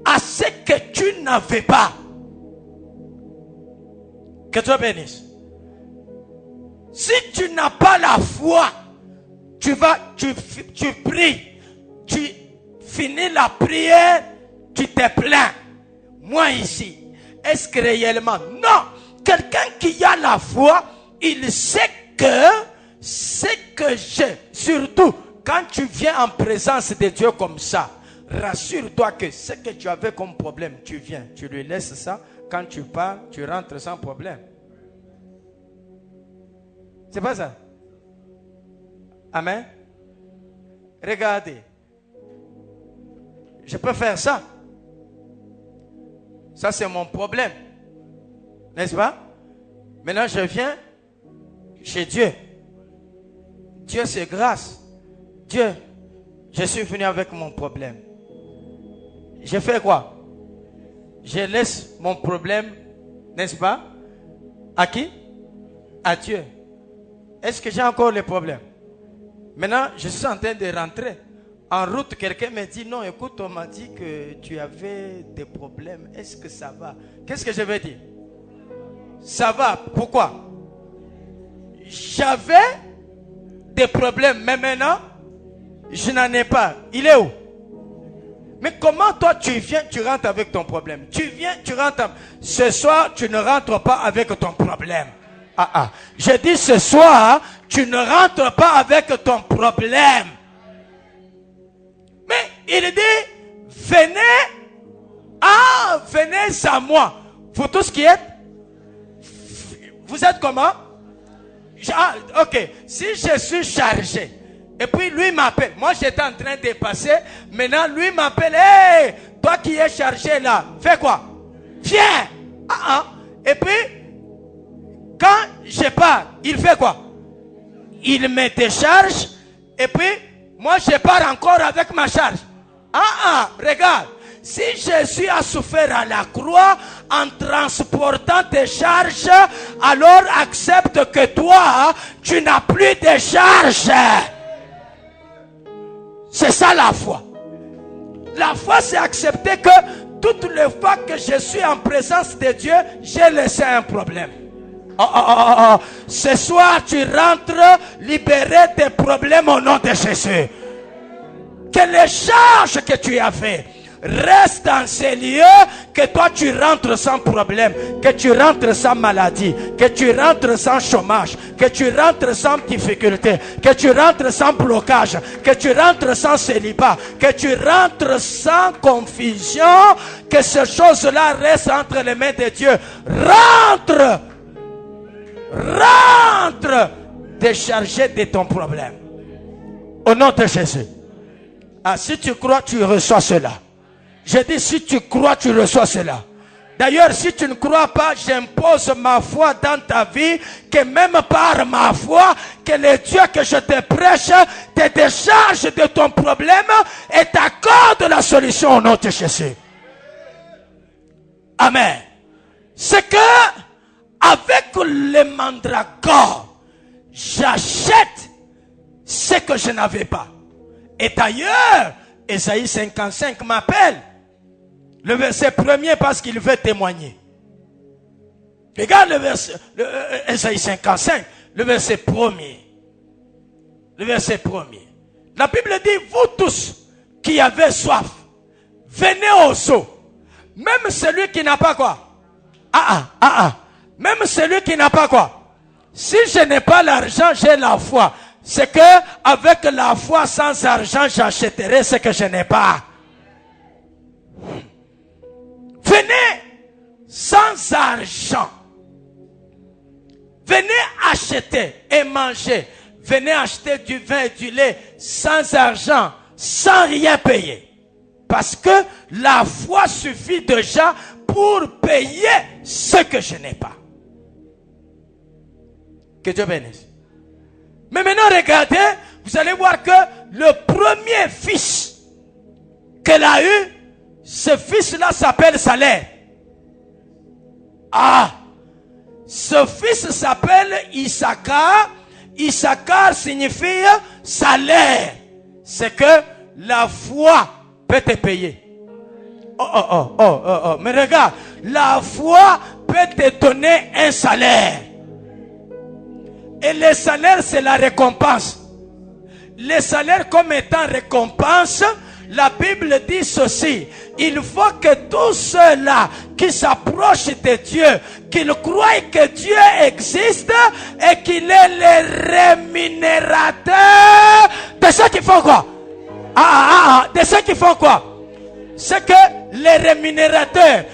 à ce que tu n'avais pas. Que Dieu bénisse. Si tu n'as pas la foi, tu pries, tu finis la prière, tu te plains. Moi ici, est-ce que réellement? Non. Quelqu'un qui a la foi, il sait que ce que j'ai, surtout quand tu viens en présence de Dieu comme ça, rassure-toi que ce que tu avais comme problème, tu viens, tu lui laisses ça. Quand tu pars, tu rentres sans problème. C'est pas ça? Amen. Regardez. Je peux faire ça. Ça, c'est mon problème. N'est-ce pas? Maintenant, je viens chez Dieu. Dieu, c'est grâce. Dieu, je suis venu avec mon problème. Je fais quoi? Je laisse mon problème, n'est-ce pas? À qui? À Dieu. Est-ce que j'ai encore les problèmes? Maintenant, je suis en train de rentrer. En route, quelqu'un me dit, non, écoute, on m'a dit que tu avais des problèmes. Est-ce que ça va? Qu'est-ce que je vais dire? Ça va. Pourquoi? J'avais des problèmes, mais maintenant, je n'en ai pas. Il est où? Mais comment toi tu viens, tu rentres avec ton problème? Tu viens, tu rentres. Ce soir, tu ne rentres pas avec ton problème. Je dis ce soir, tu ne rentres pas avec ton problème. Mais il dit, venez à moi. Vous tous qui êtes? Vous êtes comment? Ok. Si je suis chargé, et puis lui m'appelle. Moi j'étais en train de passer. Maintenant lui m'appelle. Hey, toi qui es chargé là, fais quoi? Viens. Et puis, quand je pars, il fait quoi? Il me décharge. Et puis, moi je pars encore avec ma charge. Regarde. Si Jésus a souffert à la croix en transportant tes charges, alors accepte que toi, tu n'as plus de charges. C'est ça la foi. La foi, c'est accepter que toutes les fois que je suis en présence de Dieu, j'ai laissé un problème. Ce soir, tu rentres libéré des problèmes au nom de Jésus. que les charges que tu as fait restent dans ces lieux, que toi tu rentres sans problème, que tu rentres sans maladie, que tu rentres sans chômage, que tu rentres sans difficulté, que tu rentres sans blocage, que tu rentres sans célibat, que tu rentres sans confusion, que ces choses-là restent entre les mains de Dieu. Rentre, rentre, déchargé de ton problème. Au nom de Jésus. Ah, si tu crois, tu reçois cela. Je dis, si tu crois, tu reçois cela. D'ailleurs, si tu ne crois pas, j'impose ma foi dans ta vie, que même par ma foi, que le Dieu que je te prêche te décharge de ton problème et t'accorde la solution au nom de Jésus. Amen. C'est que, avec les mandragores, j'achète ce que je n'avais pas. Et d'ailleurs, Ésaïe 55 m'appelle. Le verset premier parce qu'il veut témoigner. Regarde le verset, Ésaïe 55, le verset premier. Le verset premier. La Bible dit, vous tous qui avez soif, venez aux eaux. Même celui qui n'a pas quoi? Même celui qui n'a pas quoi? Si je n'ai pas l'argent, j'ai la foi. C'est que avec la foi sans argent, j'achèterai ce que je n'ai pas. Venez sans argent. Venez acheter et manger. Venez acheter du vin et du lait sans argent, sans rien payer. Parce que la foi suffit déjà pour payer ce que je n'ai pas. Que Dieu bénisse. Mais maintenant, regardez, vous allez voir que le premier fils qu'elle a eu, ce fils-là s'appelle Salaire. Ah, ce fils s'appelle Issachar. Issachar signifie salaire. C'est que la foi peut te payer. Mais regarde, la foi peut te donner un salaire. Et le salaire, c'est la récompense. Le salaire comme étant récompense, la Bible dit ceci. Il faut que tous ceux-là qui s'approchent de Dieu, qu'ils croient que Dieu existe et qu'il est le rémunérateur de ceux qui font quoi? De ceux qui font quoi? C'est que les rémunérateurs,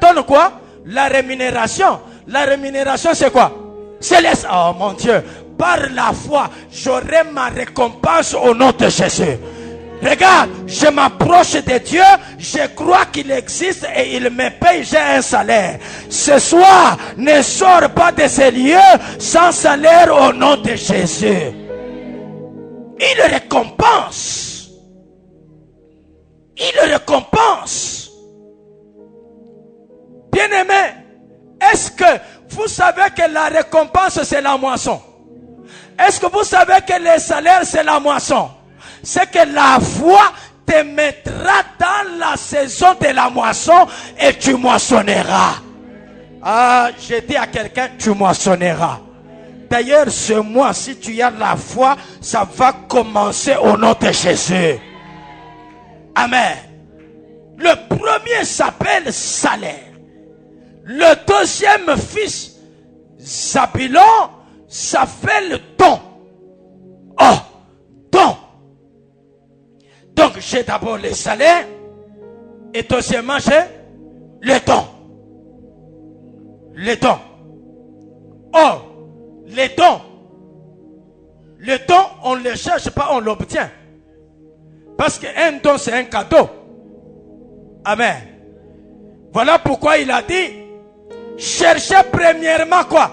donnent quoi? La rémunération. La rémunération, c'est quoi? C'est oh mon Dieu, par la foi, j'aurai ma récompense au nom de Jésus. Regarde, je m'approche de Dieu, je crois qu'il existe et il me paye, j'ai un salaire. Ce soir, ne sors pas de ces lieux sans salaire au nom de Jésus. Il récompense. Il récompense. Bien-aimé, est-ce que vous savez que la récompense c'est la moisson? Est-ce que vous savez que le salaire c'est la moisson? C'est que la foi te mettra dans la saison de la moisson et tu moissonneras. Ah, j'ai dit à quelqu'un, tu moissonneras. D'ailleurs, ce mois, si tu as la foi, ça va commencer au nom de Jésus. Amen. Le premier s'appelle salaire. Le deuxième fils, Zabulon, s'appelle don. Oh, don. Donc j'ai d'abord le salaire et deuxièmement j'ai le don. Le don. Oh, le don. Le don, on ne le cherche pas, on l'obtient. Parce qu'un don, c'est un cadeau. Amen. Voilà pourquoi il a dit, cherchez premièrement quoi?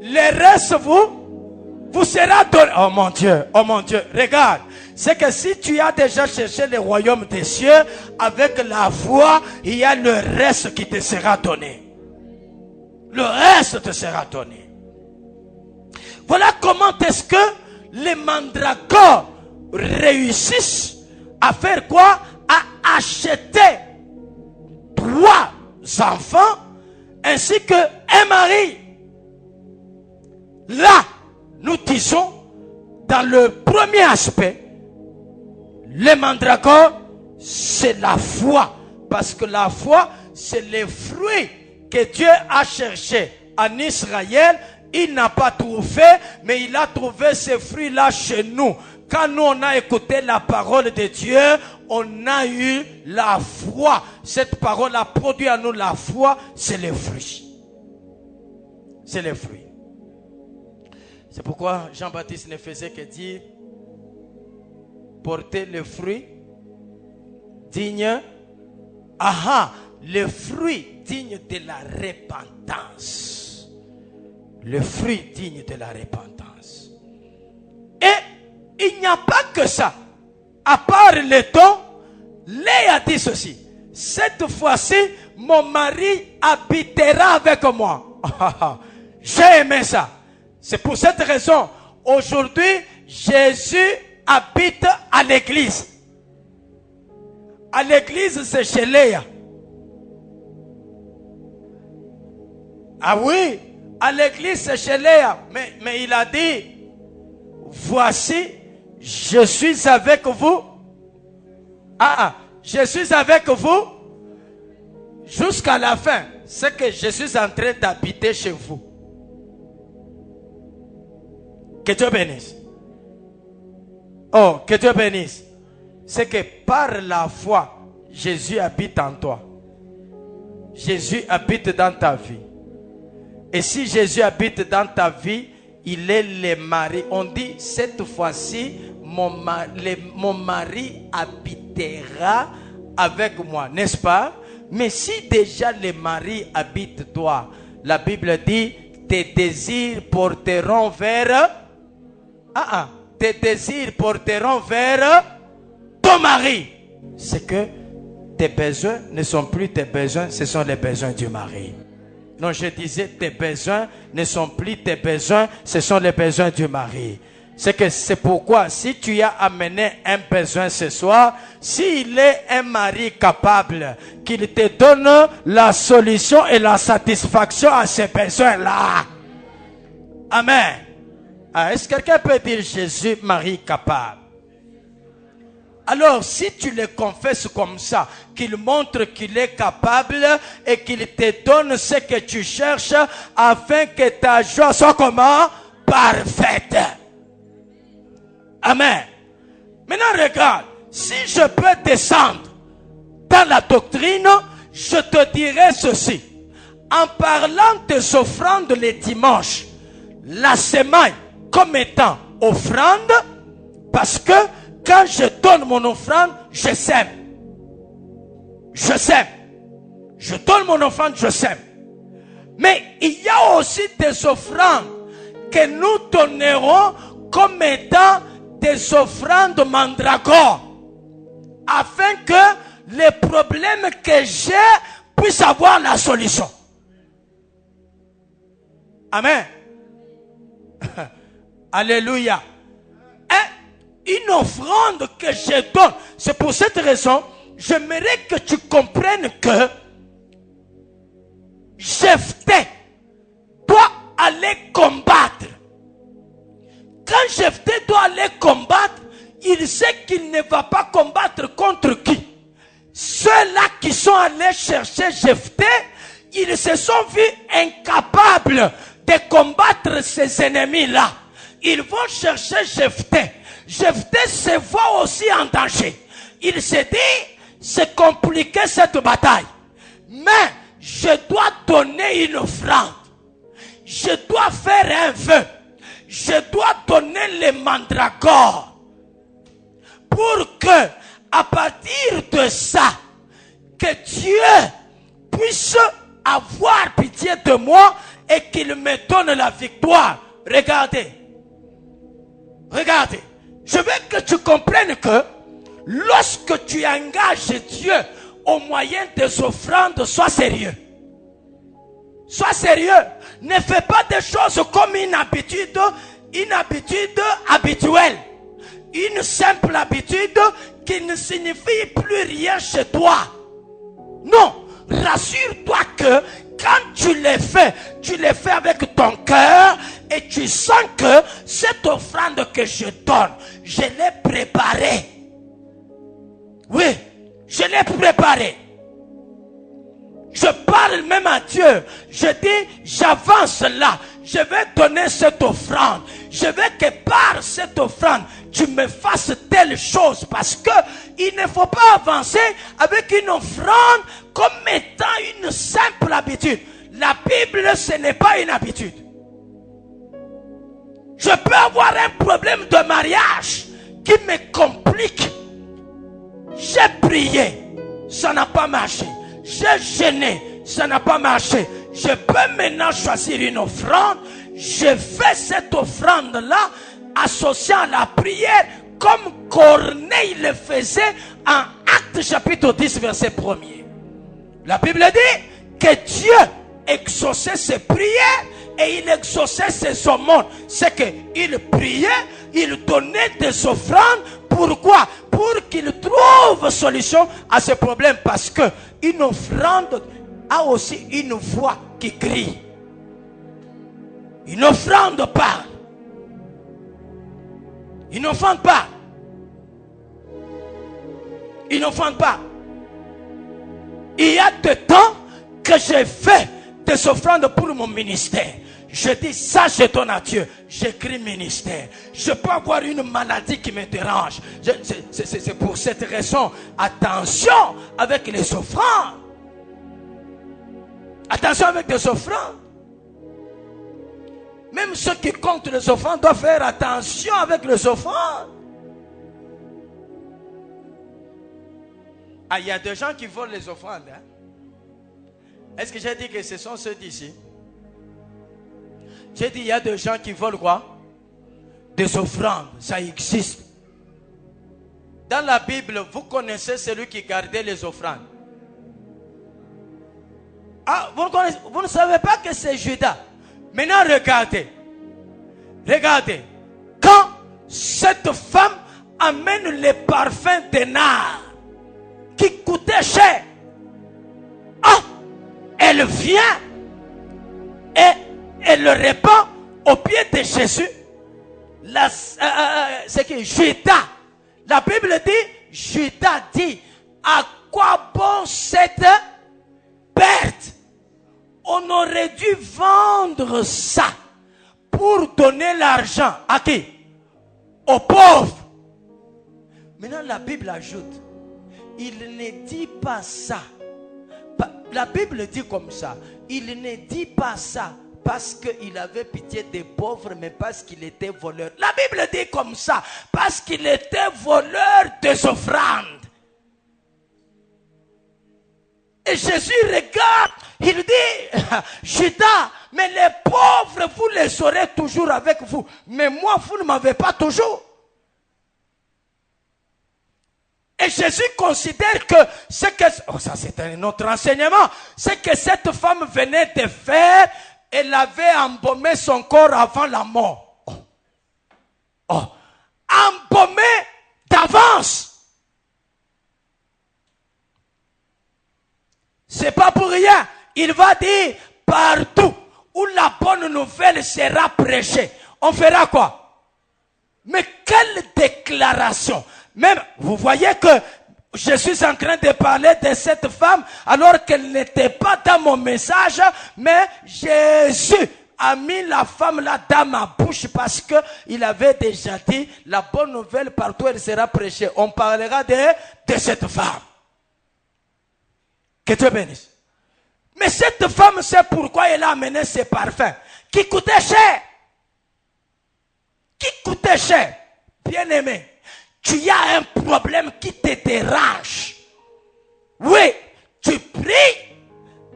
Le reste vous sera donné. Oh mon Dieu, regarde. C'est que si tu as déjà cherché le royaume des cieux, avec la foi, il y a le reste qui te sera donné. Le reste te sera donné. Voilà comment est-ce que les mandragores réussissent à faire quoi? À acheter 3 enfants ainsi qu'un mari. Là, nous disons dans le premier aspect, les mandragores, c'est la foi. Parce que la foi, c'est les fruits que Dieu a cherché en Israël. Il n'a pas trouvé, mais il a trouvé ces fruits-là chez nous. Quand nous, on a écouté la parole de Dieu, on a eu la foi. Cette parole a produit en nous la foi, c'est les fruits. C'est les fruits. C'est pourquoi Jean-Baptiste ne faisait que dire, porter le fruit digne, le fruit digne de la repentance. Le fruit digne de la repentance. Et il n'y a pas que ça. À part le ton, Léa a dit ceci. Cette fois-ci, mon mari habitera avec moi. J'ai aimé ça. C'est pour cette raison, aujourd'hui, Jésus habite à l'église. À l'église, c'est chez Léa. Ah oui, à l'église, c'est chez Léa. Mais il a dit, voici, je suis avec vous. Je suis avec vous jusqu'à la fin. C'est que je suis en train d'habiter chez vous. Que Dieu bénisse. Oh, que Dieu bénisse. C'est que par la foi, Jésus habite en toi. Jésus habite dans ta vie. Et si Jésus habite dans ta vie, il est le mari. On dit, cette fois-ci, mon mari habitera avec moi, n'est-ce pas? Mais si déjà le mari habite toi, la Bible dit, tes désirs porteront vers... tes désirs porteront vers ton mari. C'est que tes besoins ne sont plus tes besoins, ce sont les besoins du mari. Non, je disais, tes besoins ne sont plus tes besoins, ce sont les besoins du mari. C'est pourquoi, si tu as amené un besoin ce soir, s'il est un mari capable, qu'il te donne la solution et la satisfaction à ces besoins-là. Amen. Est-ce que quelqu'un peut dire Jésus, mari capable? Alors, si tu le confesses comme ça, qu'il montre qu'il est capable et qu'il te donne ce que tu cherches afin que ta joie soit comment? Parfaite. Amen. Maintenant, regarde, si je peux descendre dans la doctrine, je te dirai ceci. En parlant des offrandes les dimanches, la semaine comme étant offrande, parce que quand je donne mon offrande, je sème. Je sème. Je donne mon offrande, je sème. Mais il y a aussi des offrandes que nous donnerons comme étant des offrandes mandragores, afin que les problèmes que j'ai puissent avoir la solution. Amen. Alléluia. Une offrande que je donne. C'est pour cette raison, j'aimerais que tu comprennes que Jephthé doit aller combattre. Quand Jephthé doit aller combattre, il sait qu'il ne va pas combattre contre qui? Ceux-là qui sont allés chercher Jephthé, ils se sont vus incapables de combattre ces ennemis-là. Ils vont chercher Jephthé. Jephthé se voit aussi en danger. Il se dit, c'est compliqué cette bataille. Mais je dois donner une offrande. Je dois faire un vœu. Je dois donner les mandragores. Pour que, à partir de ça, que Dieu puisse avoir pitié de moi et qu'il me donne la victoire. Regardez. Regardez. Je veux que tu comprennes que lorsque tu engages Dieu au moyen des offrandes, sois sérieux. Sois sérieux. Ne fais pas des choses comme une habitude habituelle. Une simple habitude qui ne signifie plus rien chez toi. Non. Rassure-toi que quand tu les fais avec ton cœur et tu sens que cette offrande que je donne, je l'ai préparée. Oui, je l'ai préparée. Je parle même à Dieu. Je dis, j'avance là. Je vais donner cette offrande. Je veux que par cette offrande, tu me fasses telle chose. Parce que il ne faut pas avancer avec une offrande comme étant une simple habitude. La Bible, ce n'est pas une habitude. Je peux avoir un problème de mariage qui me complique. J'ai prié, ça n'a pas marché. J'ai jeûné, ça n'a pas marché. Je peux maintenant choisir une offrande. Je fais cette offrande-là associée à la prière comme Corneille le faisait en Actes chapitre 10 verset 1er. La Bible dit que Dieu exauçait ses prières et il exauçait ses aumônes. C'est qu'il priait, il donnait des offrandes. Pourquoi? Pour qu'il trouve solution à ce problème. Parce que une offrande a aussi une voix qui crie. Une offrande parle. Une offrande parle. Une offrande parle. Il y a de temps que j'ai fait des offrandes pour mon ministère. Je dis ça, je donne à Dieu. J'écris ministère. Je peux avoir une maladie qui me dérange. C'est pour cette raison. Attention avec les offrandes. Attention avec les offrandes. Même ceux qui comptent les offrandes doivent faire attention avec les offrandes. Ah, il y a des gens qui volent les offrandes. Hein? Est-ce que j'ai dit que ce sont ceux d'ici? J'ai dit, il y a des gens qui volent quoi? Des offrandes. Ça existe. Dans la Bible, vous connaissez celui qui gardait les offrandes. Ah, vous ne savez pas que c'est Judas. Maintenant, regardez. Regardez. Quand cette femme amène les parfums de nard qui coûtaient cher. Ah, elle vient et elle le répand au pied de Jésus. C'est que Judas, la Bible dit, Judas dit, à quoi bon cette perte? On aurait dû vendre ça pour donner l'argent à qui? Aux pauvres. Maintenant la Bible ajoute, il ne dit pas ça. La Bible dit comme ça, il ne dit pas ça parce qu'il avait pitié des pauvres, mais parce qu'il était voleur. La Bible dit comme ça, parce qu'il était voleur des offrandes. Et Jésus regarde, il dit, Judas, mais les pauvres, vous les aurez toujours avec vous. Mais moi, vous ne m'avez pas toujours. Et Jésus considère que ce que... Oh, ça c'est un autre enseignement. C'est que cette femme venait de faire, elle avait embaumé son corps avant la mort. Oh. Embaumé d'avance. C'est pas pour rien. Il va dire partout où la bonne nouvelle sera prêchée. On fera quoi? Mais quelle déclaration! Même, vous voyez que je suis en train de parler de cette femme alors qu'elle n'était pas dans mon message, mais Jésus a mis la femme là dans ma bouche parce que il avait déjà dit la bonne nouvelle partout elle sera prêchée. On parlera de cette femme. Que Dieu bénisse. Mais cette femme sait pourquoi elle a amené ses parfums qui coûtaient cher. Qui coûtaient cher. Bien aimé. Tu as un problème qui te dérange. Oui, tu pries,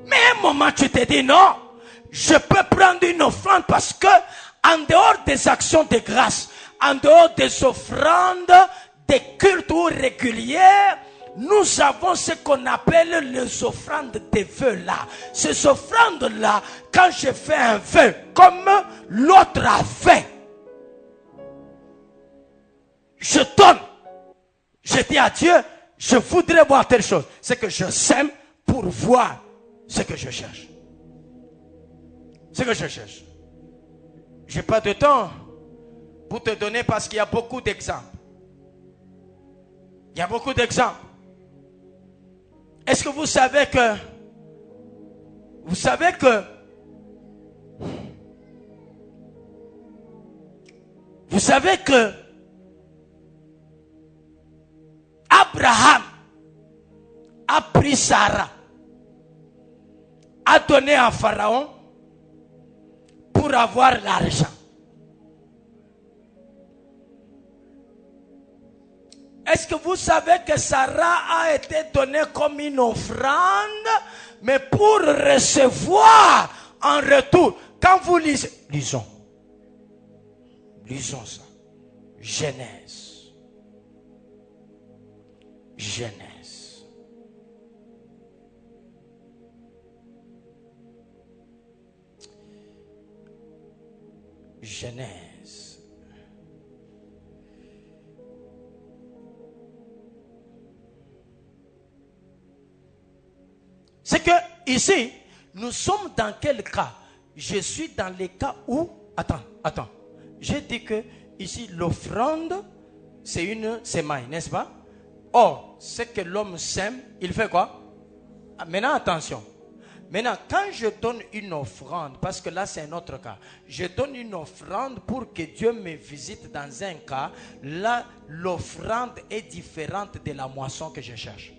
mais à un moment tu te dis non, je peux prendre une offrande parce que en dehors des actions de grâce, en dehors des offrandes, des cultes régulières, nous avons ce qu'on appelle les offrandes des vœux là. Ces offrandes là, quand je fais un vœu, comme l'autre a fait, je donne. Je dis à Dieu, je voudrais voir telle chose. C'est que je sème pour voir ce que je cherche. Ce que je cherche. Je n'ai pas de temps pour te donner parce qu'il y a beaucoup d'exemples. Il y a beaucoup d'exemples. Est-ce que vous savez que Abraham a pris Sarah, a donné à Pharaon pour avoir l'argent. Est-ce que vous savez que Sarah a été donnée comme une offrande, mais pour recevoir en retour? Quand vous lisez, lisons ça. Genèse. C'est que ici, nous sommes dans quel cas? Je suis dans les cas où... Attends. J'ai dit que ici, l'offrande, c'est une semaille, n'est-ce pas? Or, ce que l'homme sème, il fait quoi? Maintenant, attention. Maintenant, quand je donne une offrande, parce que là, c'est un autre cas. Je donne une offrande pour que Dieu me visite dans un cas. Là, l'offrande est différente de la moisson que je cherche.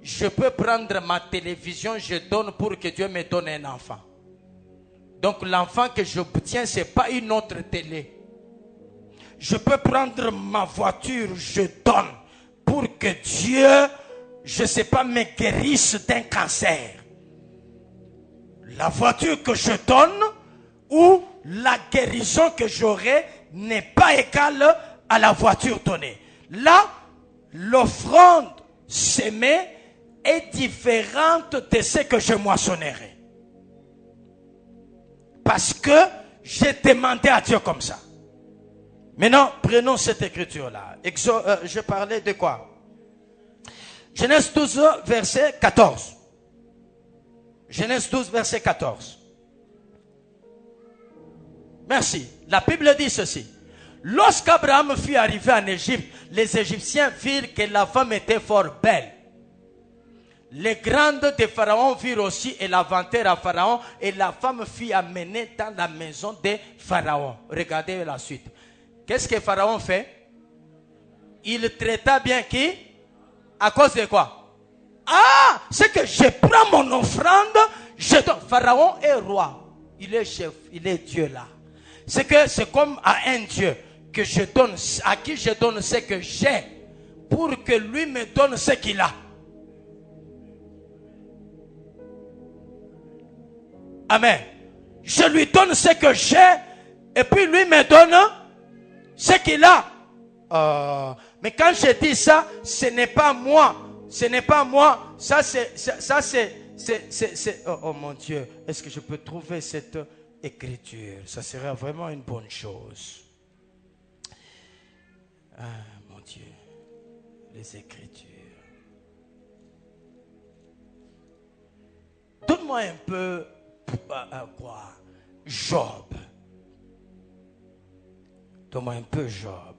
Je peux prendre ma télévision, je donne pour que Dieu me donne un enfant. Donc l'enfant que j'obtiens, ce n'est pas une autre télé. Je peux prendre ma voiture, je donne pour que Dieu, je ne sais pas, me guérisse d'un cancer. La voiture que je donne ou la guérison que j'aurai n'est pas égale à la voiture donnée. Là, l'offrande semée est différente de ce que je moissonnerai. Parce que j'ai demandé à Dieu comme ça. Maintenant, prenons cette écriture-là. Je parlais de quoi? Genèse 12, verset 14. Genèse 12, verset 14. Merci. La Bible dit ceci. Lorsqu'Abraham fut arrivé en Égypte, les Égyptiens virent que la femme était fort belle. Les grandes de Pharaon virent aussi et la vantèrent à Pharaon, et la femme fut amenée dans la maison de Pharaon. Regardez la suite. Qu'est-ce que Pharaon fait? Il traita bien qui? À cause de quoi? Ah, c'est que je prends mon offrande, je donne. Pharaon est roi, il est chef, il est Dieu là. C'est que c'est comme à un Dieu que je donne, à qui je donne ce que j'ai, pour que lui me donne ce qu'il a. Amen. Je lui donne ce que j'ai, et puis lui me donne ce qu'il a. Mais quand je dis ça, ce n'est pas moi. Ce n'est pas moi. Ça c'est oh mon Dieu. Est-ce que je peux trouver cette écriture? Ça serait vraiment une bonne chose. Ah mon Dieu. Les écritures. Donne-moi un peu quoi? Job. Donne-moi un peu Job.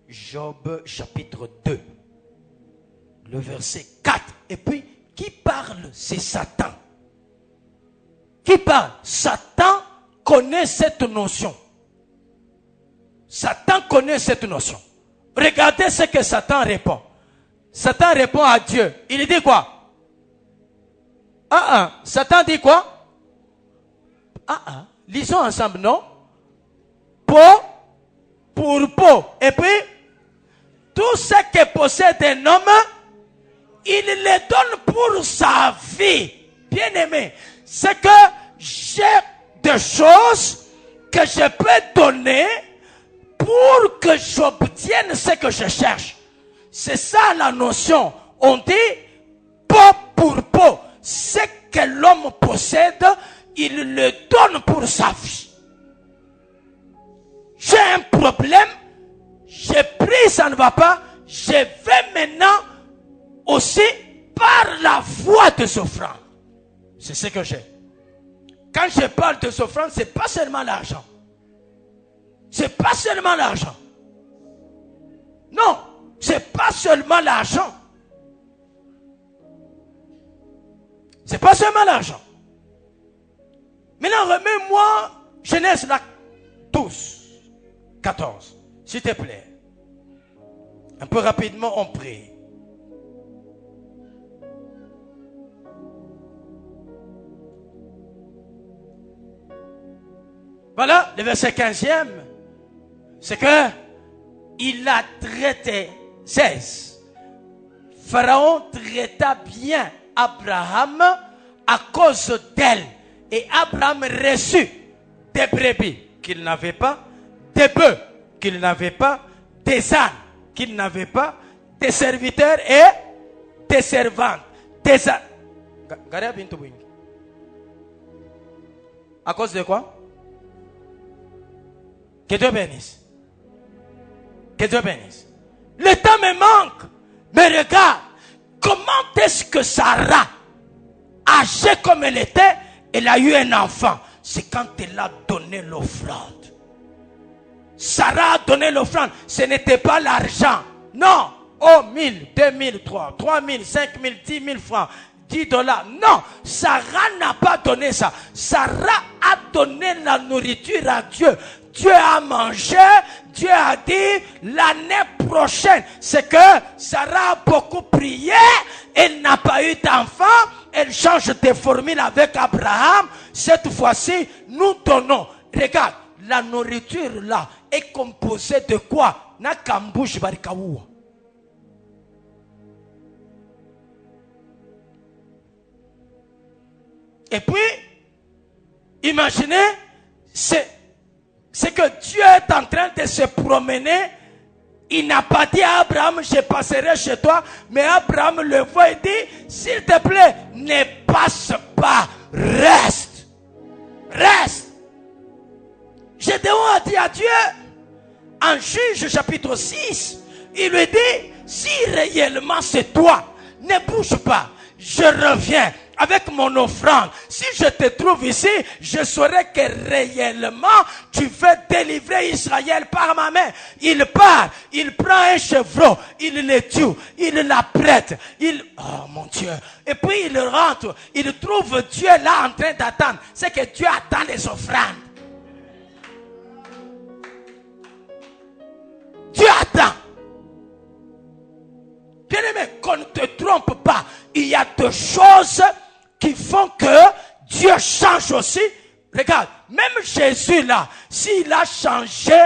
Job chapitre 2, le verset 4. Et puis, qui parle? C'est Satan. Qui parle? Satan connaît cette notion. Satan connaît cette notion. Regardez ce que Satan répond. Satan répond à Dieu. Il dit quoi? Satan dit quoi? Lisons ensemble, non? Peau pour peau. Et puis, tout ce que possède un homme, il le donne pour sa vie. Bien aimé, c'est que j'ai des choses que je peux donner pour que j'obtienne ce que je cherche. C'est ça la notion. On dit peau pour peau. Ce que l'homme possède, il le donne pour sa vie. j'ai un problème, j'ai pris, ça ne va pas, je vais maintenant aussi par la voie de offrandes. C'est ce que j'ai. Quand je parle de offrandes, ce n'est pas seulement l'argent. Ce n'est pas seulement l'argent. Non, ce n'est pas seulement l'argent. Ce n'est pas seulement l'argent. Maintenant, remets-moi Genèse 12, 14, s'il te plaît. Un peu rapidement, on prie. Voilà, le verset 15e, c'est que il a traité, 16. Pharaon traita bien Abraham à cause d'elle. Et Abraham reçut des brebis qu'il n'avait pas, des bœufs qu'il n'avait pas, des ânes qu'il n'avait pas, des serviteurs et des servantes. À cause de quoi? Que Dieu bénisse. Que Dieu bénisse. Le temps me manque. Mais regarde, comment est-ce que Sarah, âgée comme elle était, elle a eu un enfant? C'est quand elle a donné l'offrande. Sarah a donné l'offrande. Ce n'était pas l'argent. Non. Oh, 1000, 2000, 3000, 5000, 10 000 francs. $10. Non, Sarah n'a pas donné ça. Sarah a donné la nourriture à Dieu. Dieu a mangé. Dieu a dit l'année prochaine. C'est que Sarah a beaucoup prié. Elle n'a pas eu d'enfant. Elle change de formule avec Abraham. Cette fois-ci, nous donnons. Regarde, la nourriture là est composée de quoi? Nakambouche barikaoua. Et puis, imaginez, c'est que Dieu est en train de se promener. Il n'a pas dit à Abraham, je passerai chez toi. Mais Abraham le voit et dit, s'il te plaît, ne passe pas, reste. Reste. Gédéon a dit à Dieu, en Juge chapitre 6, il lui dit, si réellement c'est toi, ne bouge pas, je reviens avec mon offrande. Si je te trouve ici, je saurai que réellement tu veux délivrer Israël par ma main. Il part, il prend un chevreau, il le tue, il l'apprête, oh mon Dieu. Et puis il rentre, il trouve Dieu là en train d'attendre. C'est que Dieu attend les offrandes. Dieu attend. Bien-aimé, qu'on ne te trompe pas. Il y a deux choses qui font que Dieu change aussi. Regarde, même Jésus là, s'il a changé,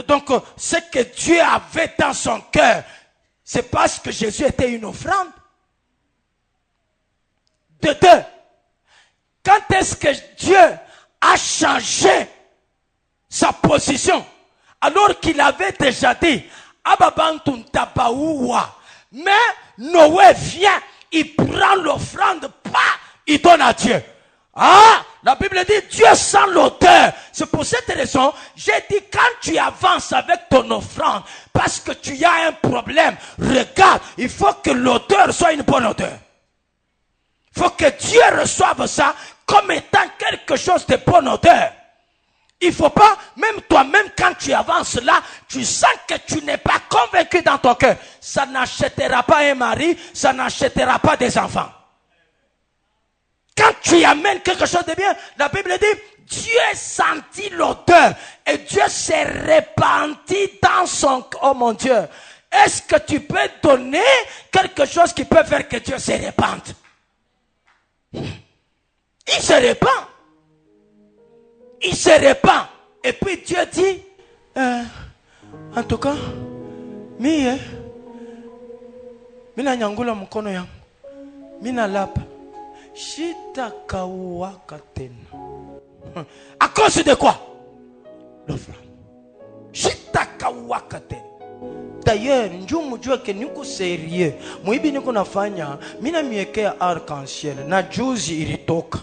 donc ce que Dieu avait dans son cœur, c'est parce que Jésus était une offrande. De deux, quand est-ce que Dieu a changé sa position, alors qu'il avait déjà dit, Ababantum tabaoua, mais Noé vient, il prend l'offrande, il donne à Dieu. Ah, la Bible dit Dieu sent l'auteur. C'est pour cette raison, j'ai dit quand tu avances avec ton offrande, parce que tu as un problème, regarde, il faut que l'auteur soit une bonne auteur. Il faut que Dieu reçoive ça comme étant quelque chose de bonne auteur. Il ne faut pas, même toi-même quand tu avances là, tu sens que tu n'es pas convaincu dans ton cœur. Ça n'achètera pas un mari, ça n'achètera pas des enfants. Quand tu amènes quelque chose de bien, la Bible dit, Dieu sentit l'odeur et Dieu s'est répandu dans son cœur. Oh mon Dieu, est-ce que tu peux donner quelque chose qui peut faire que Dieu se répande? Il se répand. Il se répand. Et puis Dieu dit, en tout cas, mina nyangula mkono yangu, mina lapa, shitakawaka tena. À cause de quoi? L'offrande. Shitakawaka tena. D'ailleurs, njumu jua ke niko sérieux. Muibi niko nafanya, mina miekea arc-en-ciel. Na juzi ilitoka.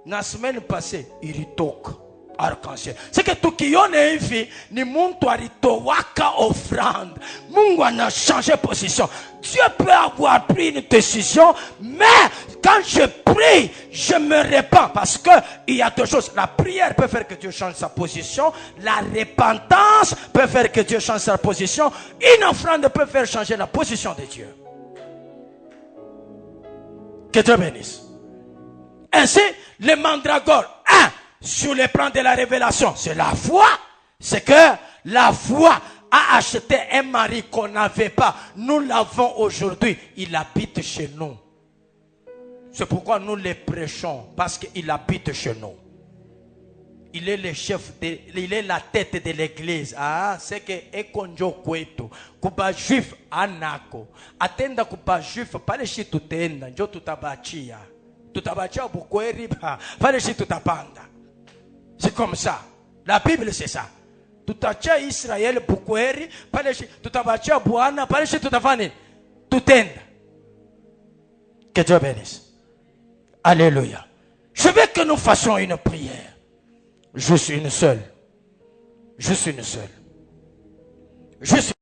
Na semaine passée, ilitoka. arc-en-ciel. C'est que tukiona hivi ni mtu alitowaka offrande. Mungu a changé position. Dieu peut avoir pris une décision, mais quand je prie, je me répands parce que il y a deux choses. La prière peut faire que Dieu change sa position. La repentance peut faire que Dieu change sa position. Une offrande peut faire changer la position de Dieu. Que Dieu bénisse. Ainsi, le mandragore, sur le plan de la révélation, c'est la foi. C'est que la foi a acheté un mari qu'on n'avait pas. Nous l'avons aujourd'hui. Il habite chez nous. C'est pourquoi nous les prêchons. Parce qu'il habite chez nous. Il est le chef, il est la tête de l'église. C'est que ekonjo kwetu. Kuba juif anako. Atenda kuba juif. Pale shi tutenda. Njo tutabachia. Tutabachia bukweri. Pale shi tutapanda. C'est comme ça. La Bible c'est ça. Tutachia Israël bukweri. Pale shi tutabachia buana. Pale shi tutafani. Tutenda. Que Dieu bénisse. Alléluia. Je veux que nous fassions une prière. Juste une seule. Juste une seule. Juste